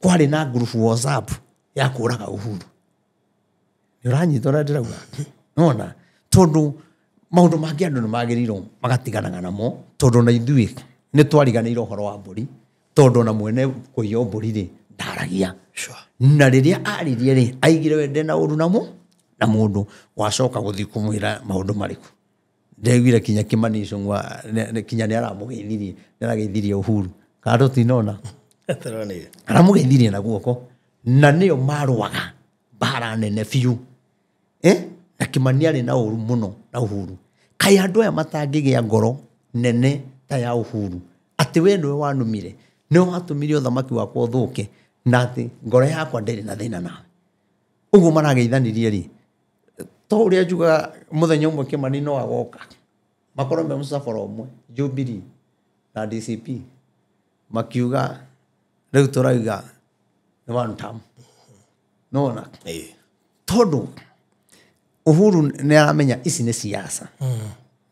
kwari na ngurubu WhatsApp ya kuraga Uhuru ni uranyitwa ndirauga nona tondu maundu mangi andu ni magiriro magatiganaga namo tondu na ithui ni twariganirwo horo wa mburi tondu na mwene kuiyo mburi ri ndaragia na riria aririe ri aigire wende na uru namo na mundu wacoka guthi kumwira maundu mariku ndegwire kinya Kimani Ichung'wa kinya ni aramugeithirie Uhuru kado tinona aramugeithirie na guoko na nĩo marũaga mbara nene biũ na Kĩmani arĩ na ũru mũno na Uhuru. Kaĩ andũ aya matangĩgĩa ngoro nene ta ya Uhuru atĩ we nĩwe wanumire, nĩwe watũmire ũthamaki wakwa ũthũke, na atĩ ngoro yakwa ndĩrĩ na thĩna nawe. Ũguo marageithanirie rĩ, to ũrĩa njugaga mũthenya ũmwe Kĩmani no agoka makorwo me mũcabara ũmwe, Jubilee na DCP makiuga rĩu tũrauga nĩ one term. Nona tondũ Uhuru nĩ aramenya ici nĩ siasa.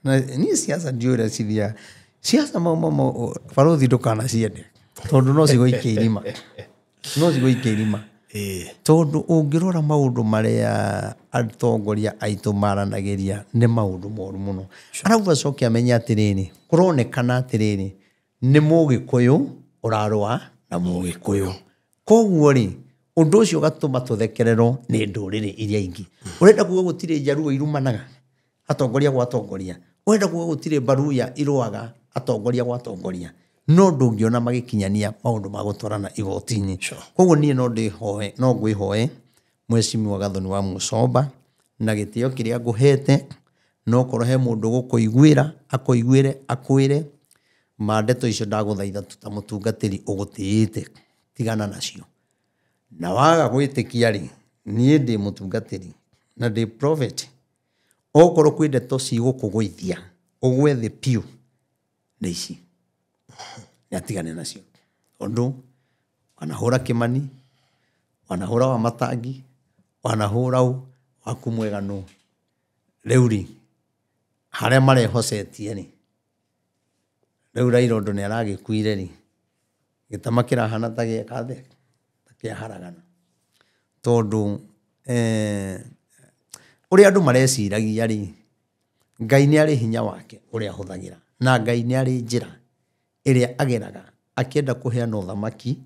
Na ni siasa ndio ũrĩa cithia siasa barothi ndũkanaciende tondũ no cigũikia irima, no cigũikia irima. Tondũ ũngĩrora maũndũ marĩa atongoria aitũ maranagĩria nĩ maũndũ moru mũno. Arabu acoke amenya atĩrĩrĩ, kũronekana atĩrĩrĩ nĩ Mũgĩkũyũ ũrarũa na Mũgĩkũyũ. Koguo rĩ, ũndũ ũcio ũgatũma tũthekererwo nĩ ndũrĩrĩ iria ingĩ. Ũrenda kuuga gũtirĩ Njaruo irumanaga atongoria gwa atongoria, ũrenda kuuga gũtirĩ Mbaruya irũaga atongoria gwa atongoria, no ndũngĩona magĩkinyania maũndũ ma gũtwarana igoti-inĩ. Koguo niĩ no ngwĩhoe Mheshimiwa Gathoni wa Mũcomba na gĩtĩo kĩrĩa ngũhete, no korwo he mũndũ gũkũiguĩra akũiguĩre akwĩre mandeto icio ndagũthaitha ta mũtungatĩri ũgũtĩĩte tigana nacio. Na waga gwĩtĩkia rĩ, niĩ ndĩ mũtungatĩri na ndĩ prophet, okorwo kwĩ ndeto cigũkũgũithia ũgwe thĩ piũ nĩ ici, nĩatigane nacio. Ũndũ wanahũra Kĩmani, wanahũra Wamatangi, wanahũra waku mwega nũ. Rĩu rĩ, harĩa marehocetie rĩ, rĩu Raila ũndũ nĩaragĩkuire rĩ, gĩtama kĩrahana ta gĩakathe kĩaharagana. Tondũ ũrĩa andũ mareciragia rĩ, Ngai nĩ arĩ hinya wake ũrĩa ahũthagĩra, na Ngai nĩ arĩ njĩra ĩrĩa ageraga akĩenda kũheana ũthamaki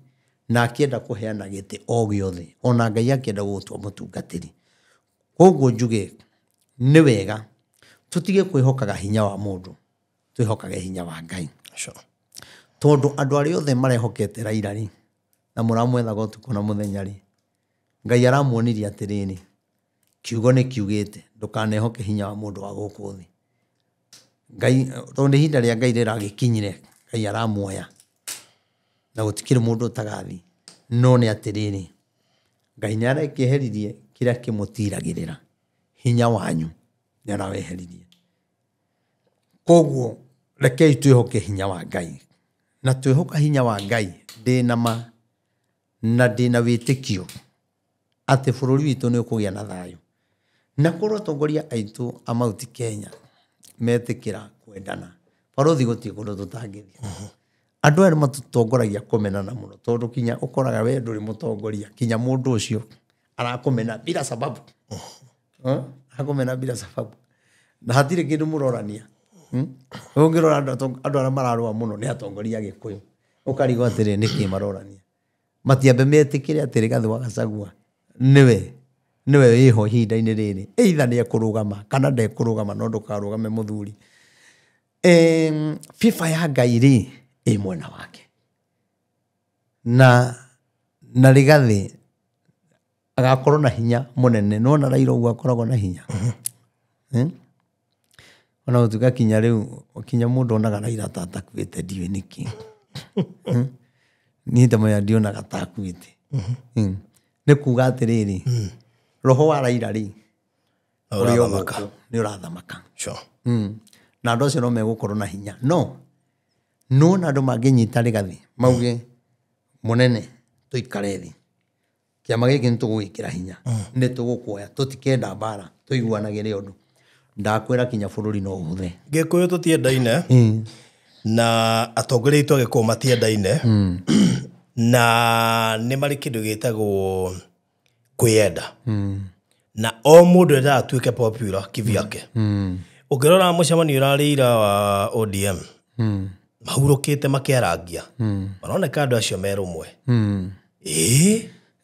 na akĩenda kũheana gĩtĩ o gĩothe, ona Ngai akĩenda gũtua mũtungatĩri. Koguo njuge nĩ wega tũtige kwĩhokaga hinya wa mũndũ, twĩhokage hinya wa Ngai. Tondũ andũ arĩa othe marehokete Raila rĩ, na mũramwethaga ũtukũ na mũthenya rĩ, Ngai aramuonirie atĩrĩrĩ, kiugo nĩ kiugĩte ndũkanehoke hinya wa mũndũ wa gũkũ thĩ. Ngai tondũ ihinda rĩa Ngai rĩragĩkinyire, Ngai aramuoya na gũtikĩrĩ mũndũ ũtagathi, no nĩ atĩrĩrĩ, Ngai nĩ arekeheririe kĩrĩa kĩmũtiragĩrĩra, hinya wanyu nĩ araweheririe. Koguo rekei twĩhoke hinya wa Ngai, na twĩhoka hinya wa Ngai ndĩna ma na ndĩna wĩtĩkio atĩ bũrũri witũ nĩ ũkũgĩa na thayũ. Na korwo atongoria aitũ a Mount Kenya metĩkĩra kwendana, barothi gũtirĩ kũndũ tũtangĩthiĩ. Andũ aya matũtongoragia kũmenana mũno, tondũ kinya ũkoraga we ndũrĩ mũtongoria, kinya mũndũ ũcio arakũmena bila sababu. Arakũmena bila sababu. Na hatirĩ kĩndũ mũrorania. Ũngĩrora andũ arĩa mararũa mũno nĩ atongoria a Gĩkũyũ, ũkarigwo atĩrĩ nĩkĩ marorania. Matiambe metĩkĩre atĩ Rigathĩ wa Gachagua nĩwe wĩho ihinda-inĩ rĩrĩ, either nĩ ekũrũgama kana ndekũrũgama, no ndũkarũgame mũthuri. FIFA ya Ngai rĩ ĩ mwena wake, na Rigathĩ agakorwo na hinya mũnene, no na Raila ũguo akoragwo na hinya. Ona gũtuĩka kinya rĩu kinya mũndũ onaga Raila ta atakuĩte ndiũĩ nĩkĩ. Niĩ ndamenya ndionaga ta akuĩte. Nĩ kuuga atĩrĩrĩ, roho wa Raila rĩ ũrĩ o gũkũ nĩ ũrathamaka. Na andũ acio no megũkorwo na hinya, no na andũ mangĩnyita Rigathĩ mauge mũnene tũikare thĩ, kĩama gĩkĩ nĩ tũgũgĩkĩra hinya, nĩ tũgũkuoya, tũtikenda mbara, tũiguanagĩre ũndũ, ndakwĩra kinya bũrũri no ũhũthe. Gĩkũyũ tũtiendaine na atongoria aitũ Agĩkũyũ matiendaine, na nĩ marĩ kĩndũ gĩtagwo kwĩenda, na o mũndũ endaga atuĩke popular kivyake. Ũngĩrora mũcemanio ũrarĩ ira wa ODM, mahurũkĩte makĩarangia, maroneka andũ acio merũmwe.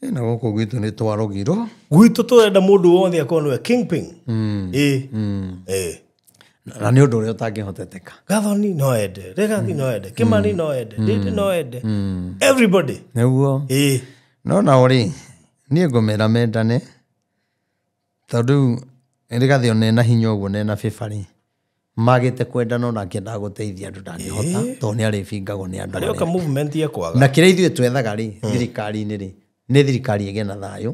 Na gũkũ gwitũ nĩ twarogirwo, gwitũ tũrenda mũndũ wothe akorwo nĩwe kingpin. Na nĩ ũndũ ũrĩa ũtangĩhoteteka. Gathoni no ende, Rigathĩ no ende, Kĩmani no ende, Ndindi no ende, everybody. Nĩguo no nao rĩ niĩ ngũmera mendane tondũ Rigathi one na hinya ũguo nena bĩbarĩ magĩte kwendana onake ndagũteithia andũ ndangĩhota tondũ nĩ arĩbingagwo nĩ andũ arĩa movement yekwaga na kĩrĩa ithuĩ twethaga rĩ thirikari-inĩ rĩ nĩ thirikari ĩgĩe na thayũ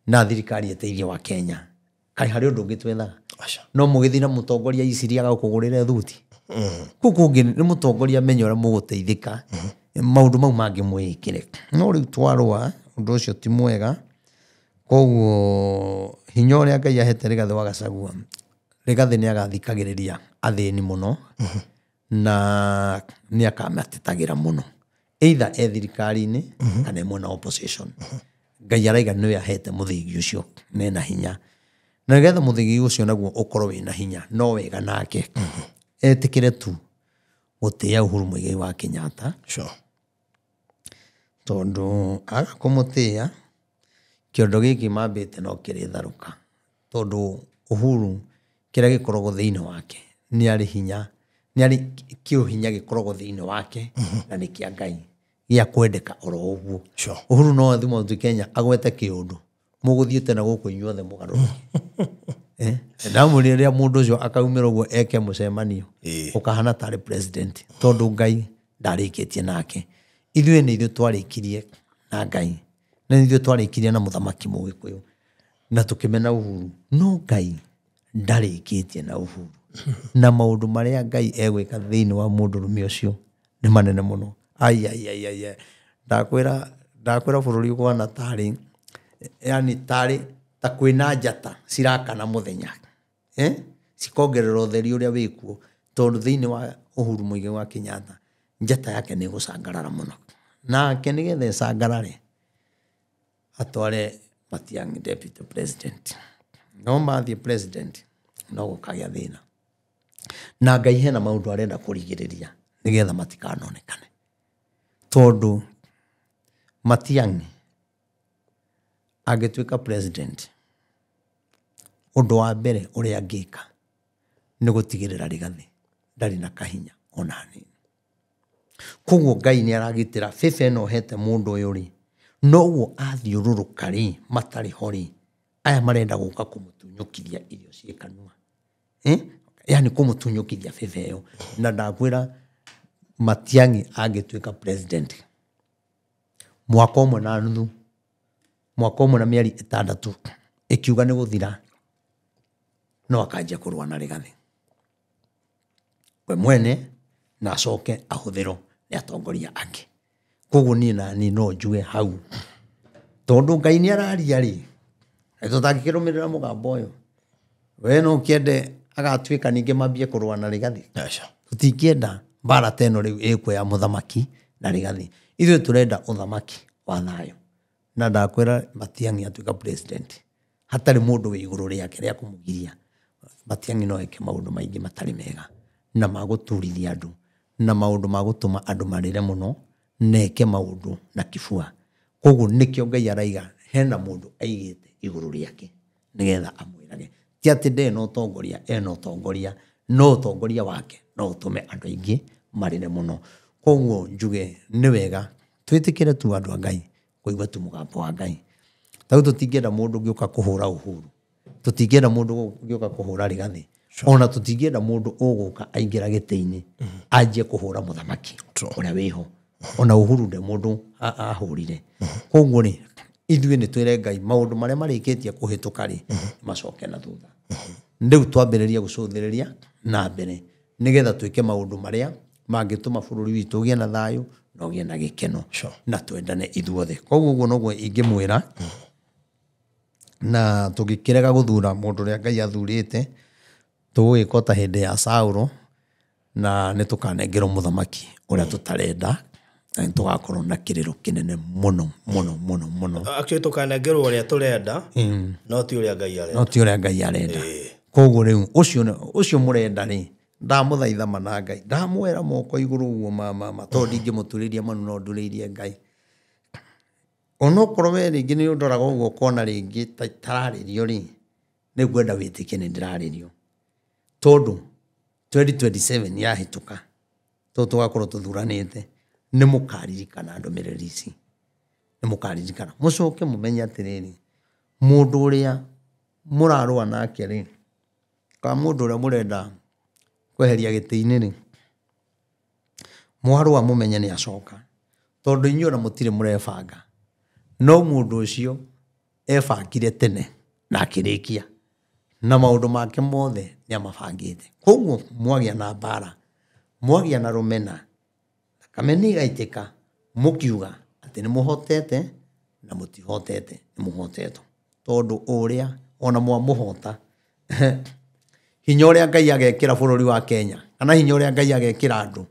na thirikari ĩteithie wa Kenya kaĩ harĩ ũndũ ũngĩ twethaga no mũgĩthiĩ na mũtongoria Iciri agakũgũrĩre thuti kũu kũngĩ nĩ mũtongoria menye ũrĩa mũgũteithĩka maũndũ mau mangĩ mwĩkĩre no rĩu twarũa ũndũ ũcio ti mwega koguo hinya ũrĩa Ngai ahete Rigathi wa Gachagua Rigathi nĩ agathikagĩrĩria athĩni mũno na nĩ akamatetagĩra mũno either thirikari-inĩ kana mwena opposition Ngai araiga nĩwe ahete mũthĩgi ũcio mena hinya na nĩgetha mũthĩgi ũcio naguo ũkorwo wĩna hinya no wega nake etĩkĩre tu gũtĩa Uhuru Muigai wa Kenyatta tondũ aga kũmũtĩa kĩondo gĩkĩ mambĩte no kĩrĩtharũka tondũ Uhuru kĩrĩa gĩkoragwo thĩinĩ wake nĩ arĩ hinya nĩ arĩ kĩo hinya gĩkoragwo thĩinĩ wake na nĩ kĩa Ngai gĩa kwendeka oro ũguo Uhuru no athimo tu Kenya agwete kĩũndũ mũgũthiĩte na gũkũ inyuothe mũgarũrũke ndamũrĩa rĩrĩa mũndũ ũcio akaumĩra ũguo eke mũcemanio ũkahana tarĩ president tondũ Ngai ndarĩkĩtie nake ithuĩ nĩ ithuĩ twarĩkirie na Ngai na ithuĩ twarĩkirie na mũthamaki Mũgĩkũyũ na tũkĩmena Uhuru no Ngai ndarĩkĩtie na Uhuru na maũndũ marĩa Ngai egwĩka thĩinĩ wa mũndũrũme ũcio nĩ manene mũno ndakwĩra bũrũri ũkwana tarĩ yani tarĩ ta kwĩna njata cirakana mũthenya cikongerera ũtheri ũrĩa wĩkuo tondũ thĩinĩ wa Uhuru Muigai wa Kenyatta njata yake nĩ gũcangarara mũno nake nĩgetha ĩcangarare atware Matiang'i deputy president no mathiĩ president no gũkagĩa thĩna na Ngai hena maũndũ arenda kũrigĩrĩria nĩgetha matikanonekane tondũ Matiang'i angĩtuĩka president ũndũ wa mbere ũrĩa angĩka nĩ gũtigĩrĩra Rigathi ndarĩ na kahinya ona hanini koguo Ngai nĩ aragitĩra bĩbĩ ĩno hete mũndũ ũyũ rĩ noguo athiũrũrũka rĩ matarĩ ho rĩ aya marenda gũka kũmũtunyũkithia irio ciĩ kanua yani kũmũtunyũkithia bĩbĩ ĩyo na ndakwĩra Matiang'i angĩtuĩka president mwaka ũmwe na nuthu mwaka ũmwe na mĩeri 6 ikiuga nĩ gũthira no akanjia kũrũa na Rigathi we mwene na acoke ahũthĩrwo nĩ atongoria angĩ koguo niĩ na niĩ no njuge hau tondũ Ngai nĩ araria rĩ tũtangĩkĩrũmĩrĩra mũgambo ũyũ we no kĩende agatuĩka ningĩ mambie kũrũa na Rigathi tũtingĩenda mbara teno rĩu ĩkuoya mũthamaki na Rigathi ithuĩ tũrenda ũthamaki wa thayũ na ndakwĩra Matiang'i atuĩka president hatarĩ mũndũ wĩ igũrũ rĩake rĩa kũmũgiria Matiang'i no eke maũndũ maingĩ matarĩ mega na magũturithia andũ na maũndũ magũtũma andũ marĩre mũno neke maũndũ na kibua koguo nĩkĩo Ngai araiga hena mũndũ aigĩte igũrũ rĩake nĩgetha amwĩrage ti atĩ ndĩ no ũtongoria ena ũtongoria no ũtongoria wake no ũtũme andũ aingĩ marĩre mũno koguo njuge nĩ wega twĩtĩkĩre tu andũ a Ngai kũigua tu mũgambo wa Ngai tau tũtingĩenda mũndũ ũngĩũka kũhũra Uhuru tũtingĩenda mũndũ ũngĩũka kũhũra Rigathi ona tũtingĩenda mũndũ ũgũka aingĩra gĩtĩ-inĩ anjie kũhũra mũthamaki ũrĩa wĩho ona Uhuru nde mũndũ ahũrire koguo rĩ ithuĩ nĩ twĩre Ngai maũndũ marĩa marĩkĩtie kũhĩtũka rĩ macoke na thutha rĩu twambĩrĩria gũcũthĩrĩria na mbere nĩgetha twĩke maũndũ marĩa mangĩtũma bũrũri witũ ũgĩe na thayũ na ũgĩe na gĩkeno na twendane ithuothe koguo ũguo noguo ingĩmwĩra na tũgĩkĩrega gũthura mũndũ ũrĩa Ngai athurĩte tũgũgĩka ta hĩndĩ ya Saũlũ na nĩ tũkanengerwo mũthamaki ũrĩa tũtarenda na nĩ tũgakorwo na kĩrĩro kĩnene mũno mũno mũno mũno actually tũkanengerwo ũrĩa tũrenda no ti ũrĩa Ngai arenda no ti ũrĩa Ngai arenda koguo rĩu ũcio mũrenda rĩ ndamũthaitha mana Ngai ndamwera moko igũrũ ũguo mama tondũ ndingĩmũturĩria manu no ndũrĩirie Ngai onokorwo we rĩngĩ nĩ ũndoraga ũguo ũkona rĩngĩ tararĩrio rĩ nĩ ngwenda wĩtĩkie nĩ ndĩrarĩrio tondũ 2027 yahĩtũka tondũ tũgakorwo tũthuranĩte nĩ mũkaririkana ndũmĩrĩri ici nĩ mũkaririkana mũcoke mũmenye atĩrĩrĩ mũndũ ũrĩa mũrarũa nake rĩ kana mũndũ ũrĩa mũrenda kweheria gĩtĩ-inĩ rĩ mwarũa mũmenye nĩ acoka tondũ inyuĩ ona mũtirĩ mũrebanga no mũndũ ũcio ebangire tene na akĩrĩkia na maũndũ make mothe nĩ amabangĩte koguo mwagĩa na mbara mwagĩa na rũmena thakame nĩ igaitĩka mũkiuga atĩ nĩ mũhotete na mũtihotete nĩ mũhotetwo tondũ ũrĩa ona mwamũhota hinya ũrĩa Ngai agekĩra bũrũri wa Kenya kana hinya ũrĩa Ngai agekĩra andũ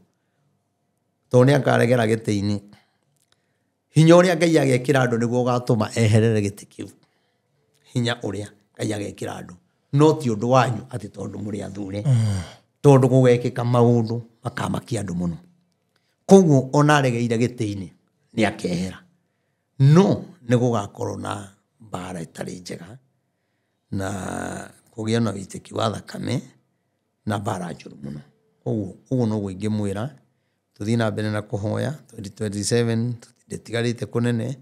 tondũ nĩ akaregera gĩtĩ-inĩ hinya ũrĩa Ngai agekĩra andũ nĩguo ũgatũma eherere gĩtĩ kĩu hinya ũrĩa Ngai agekĩra andũ no ti ũndũ wanyu atĩ tondũ mũrĩ athure tondũ gũgekĩka maũndũ makamakia andũ mũno koguo ona aregeire gĩtĩ-inĩ nĩ akehera no nĩ gũgakorwo na mbara ĩtarĩ njega na kũgĩa na wĩitĩki wa thakame na mbara njũru mũno ũguo noguo ingĩmwĩra tũthiĩ na mbere na kũhoya 2027 ndĩtigarĩte kũnene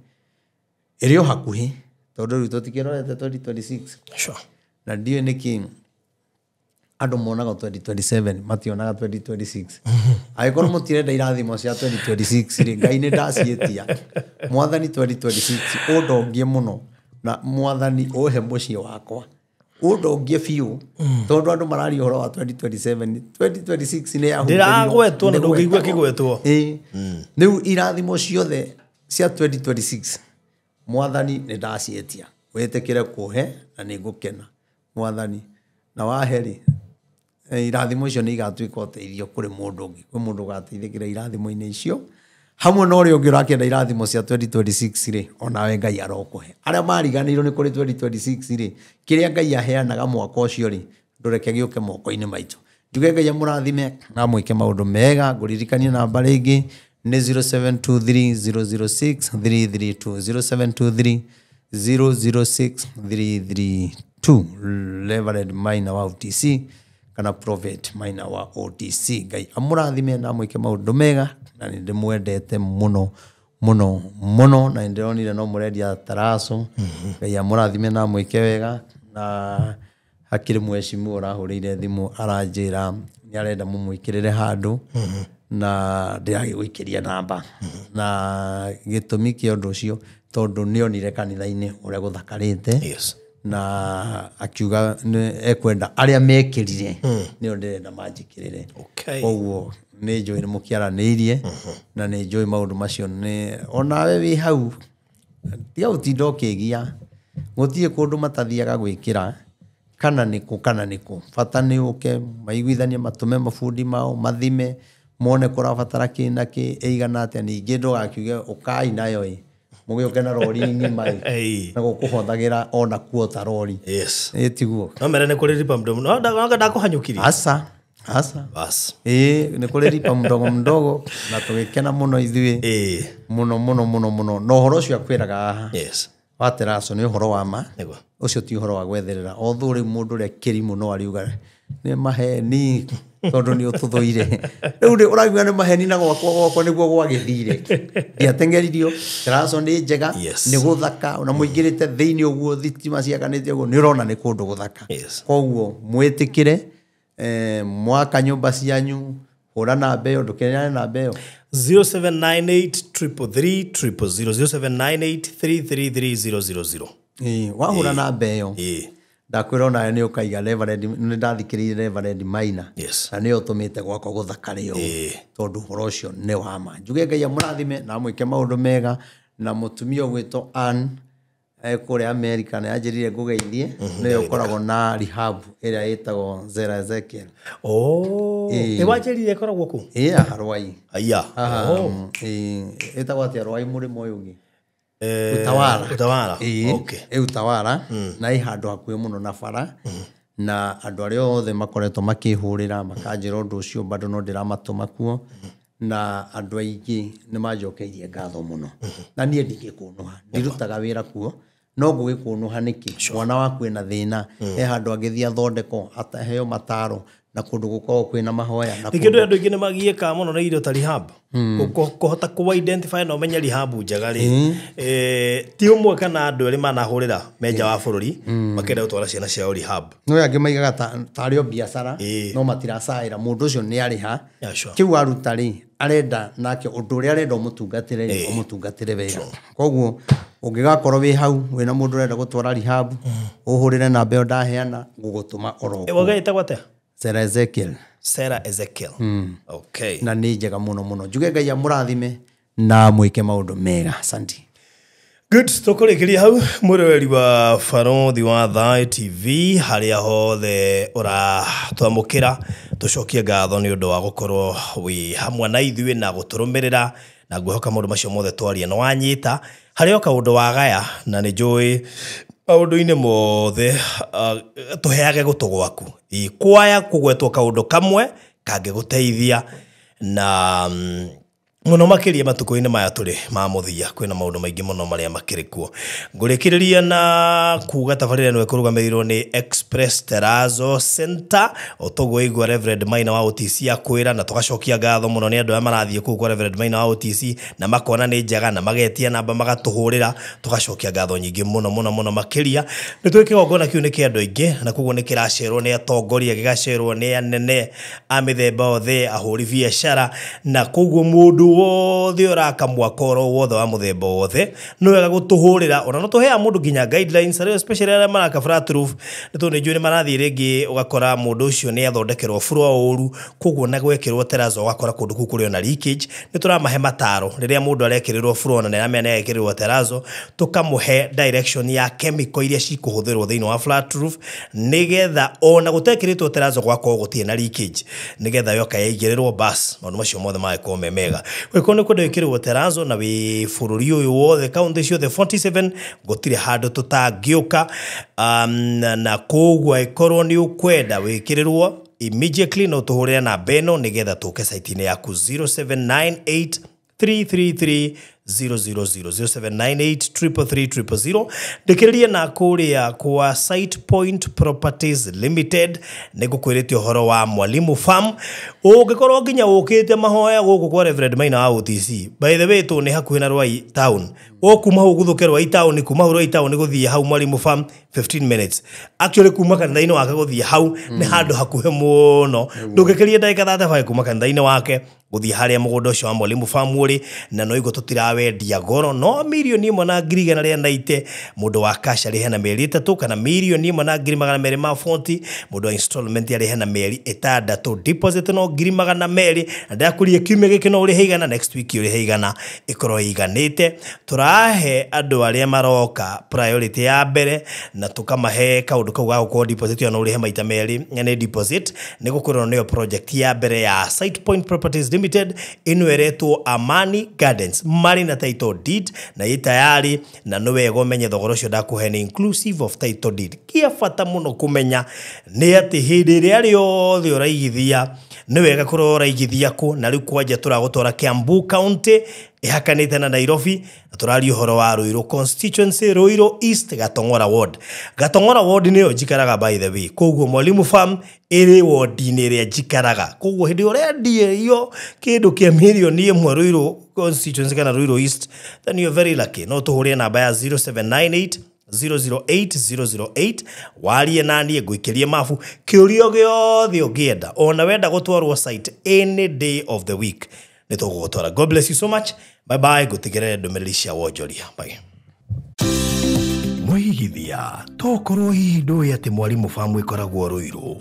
ĩrĩ o hakuhĩ tondũ rĩu tũtikĩrorete 2026 sure na ndiũ nĩkĩ andũ monaga 2027 mationaga 2026 agĩkorwo mũtirenda irathimo cia 2026 rĩ Ngai nĩ ndaciĩtia mwathani 2026 ũndongie mũno na mwathani ũhe mũciĩ wakwa ũndongie biũ tondũ andũ mararia ũhoro wa 2027 2026 nĩ yahũthĩrio ndĩragwetwo na ndũngĩigua kĩgwetwo rĩu irathimo ciothe cia 2026 mwathani nĩ ndaciĩtia wĩtĩkĩre kũhe na nĩ ngũkena mwathani na waheri irathimo icio nĩ igatuĩka ũteithio kũrĩ mũndũ ũngĩ kwĩ mũndũ ũgateithĩkĩra irathimo-inĩ icio hamwe na ũrĩa ũngĩ ũrakĩenda irathimo cia 2026 rĩ onawe Ngai arokũhe arĩa mariganĩirwo nĩ kũrĩ 2026 rĩ kĩrĩa Ngai aheanaga mwaka ũcio rĩ ndũreke gĩũke moko-inĩ maitũ njuge Ngai amũrathime na mwĩke maũndũ mega ngũririkanie namba rĩngĩ nĩ 0723006332 0723006332 Reverend Maina wa OTC kana Prophet Maina wa OTC Ngai amũrathime na mwĩke maũndũ mega na nĩ ndĩmwendete mũno mũno mũno na ndĩronire no mũrendia taraco Ngai amũrathime na mwĩke wega na hakiri mwecimu ũrahũrĩire thimũ aranjĩra nĩ arenda mũmwĩkĩrĩre handũ na ndĩragĩgũikĩria namba na gĩtũmi kĩa ũndũ ũcio tondũ nĩonire kanitha-inĩ ũrĩa gũthakarĩte na akiuga ekwenda arĩa mekĩrire nĩo ndĩrenda manjĩkĩrĩre koguo nĩ njũĩ nĩ mũkĩaranĩirie na nĩ njũĩ maũndũ macio nĩ onawe wĩ hau tiga gũtinda ũkĩgia gũtirĩ kũndũ matathiaga gwĩkĩra kana nĩkũ bata nĩ ũke maiguithanie matũme mabundi mao mathime mone kũrabatara kĩ na kĩ ĩigana atĩa ningĩ ndũgakiuge ũkai nayo mũgĩũke na rori ng'ima na gũkũhothagĩra ona kuota rori tiguo no mere nĩ kũrĩ ripa mdogo no ndakũhanyũkirie asa bas nĩ kũrĩ ripa mdogo na tũgĩkena mũno ithuĩ mũno no ũhoro ũcio akwĩraga haha wa teraco nĩ ũhoro wa ma ũcio ti ũhoro wa gwetherera otho rĩu mũndũ ũrĩa kĩrimũ no ariuga nĩ maheni tondũ nĩ ũtũthũire rĩu ũraigua nĩ maheni na gwakwa nĩguo gwagĩthire ndiateng'eririo teraco nĩ njega nĩ gũthaka ona mũingĩrĩte thĩinĩ ũguo thitima ciakanĩte ũguo nĩ ũrona nĩ kũndũ gũthaka koguo mwĩtĩkĩre mwaka nyũmba cianyu hũra namba ĩyo ndũkenane namba ĩyo 079800000798333000 wahũra namba ĩyo ndakwĩra onawe nĩ ũkaiga nĩ ndathikĩrĩire Reverend Maina na nĩ ũtũmĩte gwakwa gũthakare ũũ tondũ ũhoro ũcio nĩ wa ma njuge Ngai amũrathime na mwĩke maũndũ mega na mũtumia ũgwĩtwo Ann kũrĩa America nĩ anjĩrire ngũgeithie nĩyo ũkoragwo na rehab ĩrĩa ĩtagwo Zera Ezekiel wanjĩrire ĩkoragwo kũ Arwai ĩtagwo atĩa Arwai mũrĩmo ũyũ ũngĩ Utawala na handũ hakuhĩ mũno na bara na andũ arĩa othe makoretwo makĩhũrĩra makanjĩra ũndũ ũcio bado no ndĩramatũma kuo na andũ aingĩ nĩ manjokeirie ngatho mũno na niĩ ndingĩkũnũha ndirutaga wĩra kuo no ngũgĩkũnũha nĩkĩ mwana waku ena thĩna handũ agĩthiĩ athondeko ataheo mataro na kundu gukorwo kwina mahoya na kundu andu ingi nemagieka muno na irio ta rehab kuhota ku identify na umenya rehab njaga ri ti umwe kana andu eri manahurira menja wa bururi makenda gutwara ciana ciao rehab no yangi maigaga tario biashara no matiracaira mundu ucio ni ariha kiu aruta ri arenda nake undu uri arenda umutungatire wega koguo ungigakorwo wi hau wina mundu urenda gutwara rehab uhurire na mbeo ndaheana ngugutuma oro wagaita gwate Sarah Ezekiel. Okay. Na ni njega muno njuge Ngai amurathime na mwike maundu mega. Asante. Good, tukurekeria hau mureweri wa Farothi wa Thai TV haria hothe ora twamukira tucokie ngatho ni undu wa gukorwo wi hamwe na ithuĩ na guturumirira na ngwihoka maundu macio mothe twaria no wanyita haria oka undu wa gaya na ni njui maundu-inĩ mothe tuheage gutu gwaku ikwaya kugwetwo kaundu kamwe kangiguteithia na muno makiria matuko-inĩ maya turi ma muthia kwina maundu maingi muno maria makirikuo ngurikiriria na kuga tabarĩra no ĩkũrũgamĩrĩirwo ni Express Terazo Center otogo igwa Reverend Maina wa OTC akwira na tugacokia ngatho muno ni andu aya marathie kuu kwa Reverend Maina wa OTC na makona ni njega na magetia namba magatuhurira tugacokia ngatho nyingi muno makiria ni twikigongona kiu ni kia andu aingi na kuguo ni kiracerwo ni atongoria gigacerwo ni anene a mithemba othe ahuri biashara na kuguo mundu wothe uraka mwakoro wothe wa muthemba wothe no wega gutuhurira ona no tuhea mundu ginya guidelines especially ara maraka flat roof nitu ni njuri marathi ringi ugakora mundu ucio ni athondekerwo floor uru kuguo na gwekirwo terazo ugakora kundu kukuri na leakage nituramahe mataro riria mundu arekirirwo floor na amene arekirirwo terazo tukamuhe direction ya chemical iria cikuhuthirwo thiini wa flat roof nigetha ona gutekiritwo terazo gwako gutie na leakage nigetha yoka yaigirirwo bas maundu macio mothe maiko memega wekone kwenda wikirwo terazo na wi bururi uyu wothe county ciothe 47 gutire handu tutagiuka na koguo ikorwo ni ukwenda wikirirwo immediately no tuhurire na beno nigetha tuke site-ini yaku 0798 333 00007983300 ndikiriria na kuria kwa Site Point Properties Limited nigukwirite uhoro wa Mwalimu Farm ungikorwo nginya ukite mahoya guku kwa Reverend Maina wa OTC by the way tu ni hakuhi na Rwai town okuma hu guthuke Rwai town kuma Rwai town guthie hau Mwalimu Farm 15 minutes actually kuma kanitha-ini wake guthie hau ni handu hakuhe muno ndugikirie ndagika 35 kuma kanitha-ini wake guthie haria mugunda ucio wa Mwalimu Farm uri na no igo tutirawendia goro no milioni imwe na ngiri igana ria 90 mundu wa cash ari hena meri 3 kana milioni imwe na ngiri magana meri ma fonti mundu wa installment ari hena meri 6 deposit no ngiri magana meri ndakurie kiumia giki no uri heigana next week uri heigana ikoro iganite turahe andu aria maroka priority ya mbere na tukamahe kaundu kau ga gukorwo deposit yo no uri he maita meri ne deposit ni gukorwo niyo project ya mbere ya Site Point Properties Limited ino eretwo Amani Gardens mari na title deed na itayari na no wega umenye thogoro cio ndakuhe ni inclusive of title deed kia fata muno kumenya ni ati hindi ria riothe uraigithia ni wega kurora uraigithia ku na riu kwanja turagutwara Kiambu County ihakanite na Nairobi na turari uhoro wa Ruiru constituency Ruiru East Gatongora ward niyo njikaraga by the way koguo Mwalimu Farm iri ward-ini ria njikaraga koguo hindi urendia iyo kindu kia milioni imwe Ruiru constituency kana Ruiru East then you're very lucky no tuhurie namba ya 0798 008 warie nanie ngwikirie mafu kiurio giothe ungienda ona wenda gutwarwo site any day of the week nitugutwara. God bless you so much. Bye bye. Gutigere ndumiriri cia wonjoria. Bye. Mwigithia tokorwo hihi ndũĩ ati Mwalimu Farm ikoragwo Ruiru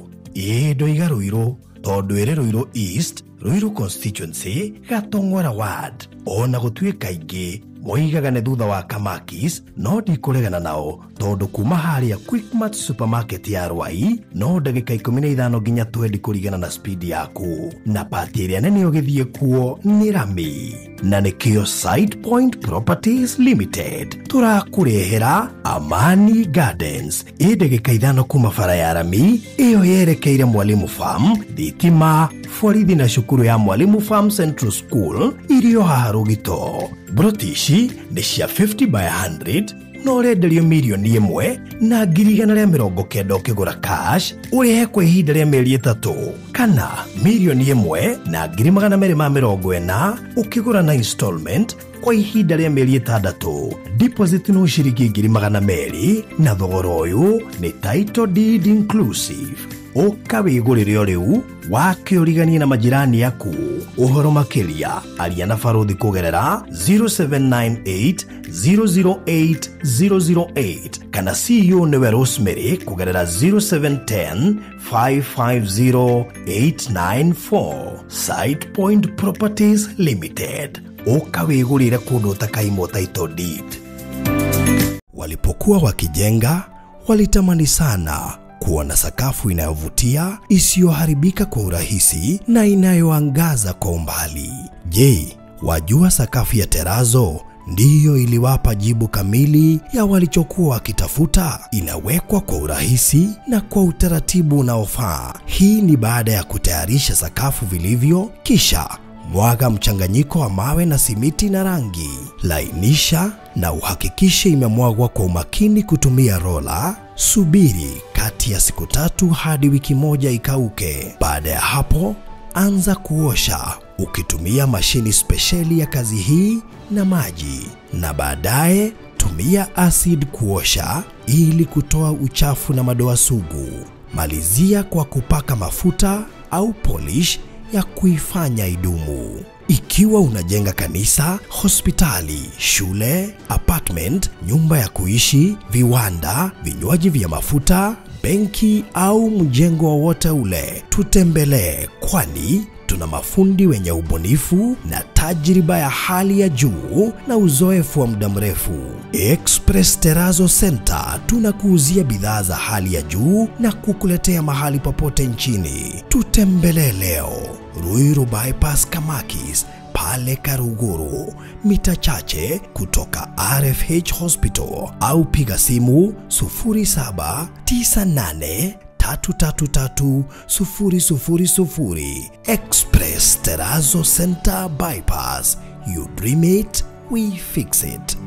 ndoiga Ruiru tondu iri Ruiru East Ruiru constituency Gatongora ward ona gutuika ingi moigaga ne thutha wa Kamakis no ndikuregana nao tondu kuma haria Quickmart supermarket ya Rwai no ndagika 15 nginya 20 kurigana na speed yaku na party ĩrĩa nene ũgĩthie kuo ni Rami na nikio Site Point Properties Limited turakurehera Amani Gardens ndagika 5 kuma bara ya Rami iyo yerekeire Mwalimu Farm thitima borithi na cukuru ya Mwalimu Farm Central School irio haha Rugito. Brotishi ni cia 50 by 100 no renderio mirioni 1,190,000 ukigura cash urihe kwa ihinda rĩa mĩeri 3 kana mirioni 1,240,000 ukigura na installment kwa ihinda rĩa mĩeri 6. Deposit no ciringi 200,000 na thogora ũyũ nĩ title deed inclusive. Ukawigurire riu wake uriganie na majirani yaku. Uhoro makiria aria na Faruthi kugerera 0798008008 kana CEO newe Rosemary kugerera 0710550894. Site Point Properties Limited. Ukawigurire kundu utakaimo title deed. Walipokuwa wakijenga walitamani sana kuona sakafu inayovutia, isiyoharibika kwa urahisi na inayoangaza kwa umbali. Je, wajua sakafu ya Terazo ndiyo iliwapa jibu kamili ya walichokuwa wakitafuta? Inawekwa kwa urahisi na kwa utaratibu unaofaa. Hii ni baada ya kutayarisha sakafu vilivyo, kisha mwaga mchanganyiko wa mawe na simiti na rangi. Lainisha na uhakikishe imemwagwa kwa umakini kutumia rola. Subiri kati ya siku 3 hadi wiki 1 ikauke. Baada ya hapo, anza kuosha ukitumia mashini spesheli ya kazi hii na maji, na baadaye tumia acid kuosha ili kutoa uchafu na madoa sugu. Malizia kwa kupaka mafuta au polish ya kuifanya idumu. Ikiwa unajenga kanisa, hospitali, shule, apartment, nyumba ya kuishi, viwanda, vinywaji vya mafuta, benki au mjengo wowote ule, tutembelee, kwani tuna mafundi wenye ubunifu na tajriba ya hali ya juu na uzoefu wa muda mrefu. Express Terazo Center tunakuuzia bidhaa za hali ya juu na kukuletea mahali popote nchini. Tutembelee leo, Ruiru Bypass Kamakis, pale Karuguru, mita chache kutoka RFH Hospital, au piga simu 0798333000. Express Terazo Center Bypass. You dream it, we fix it.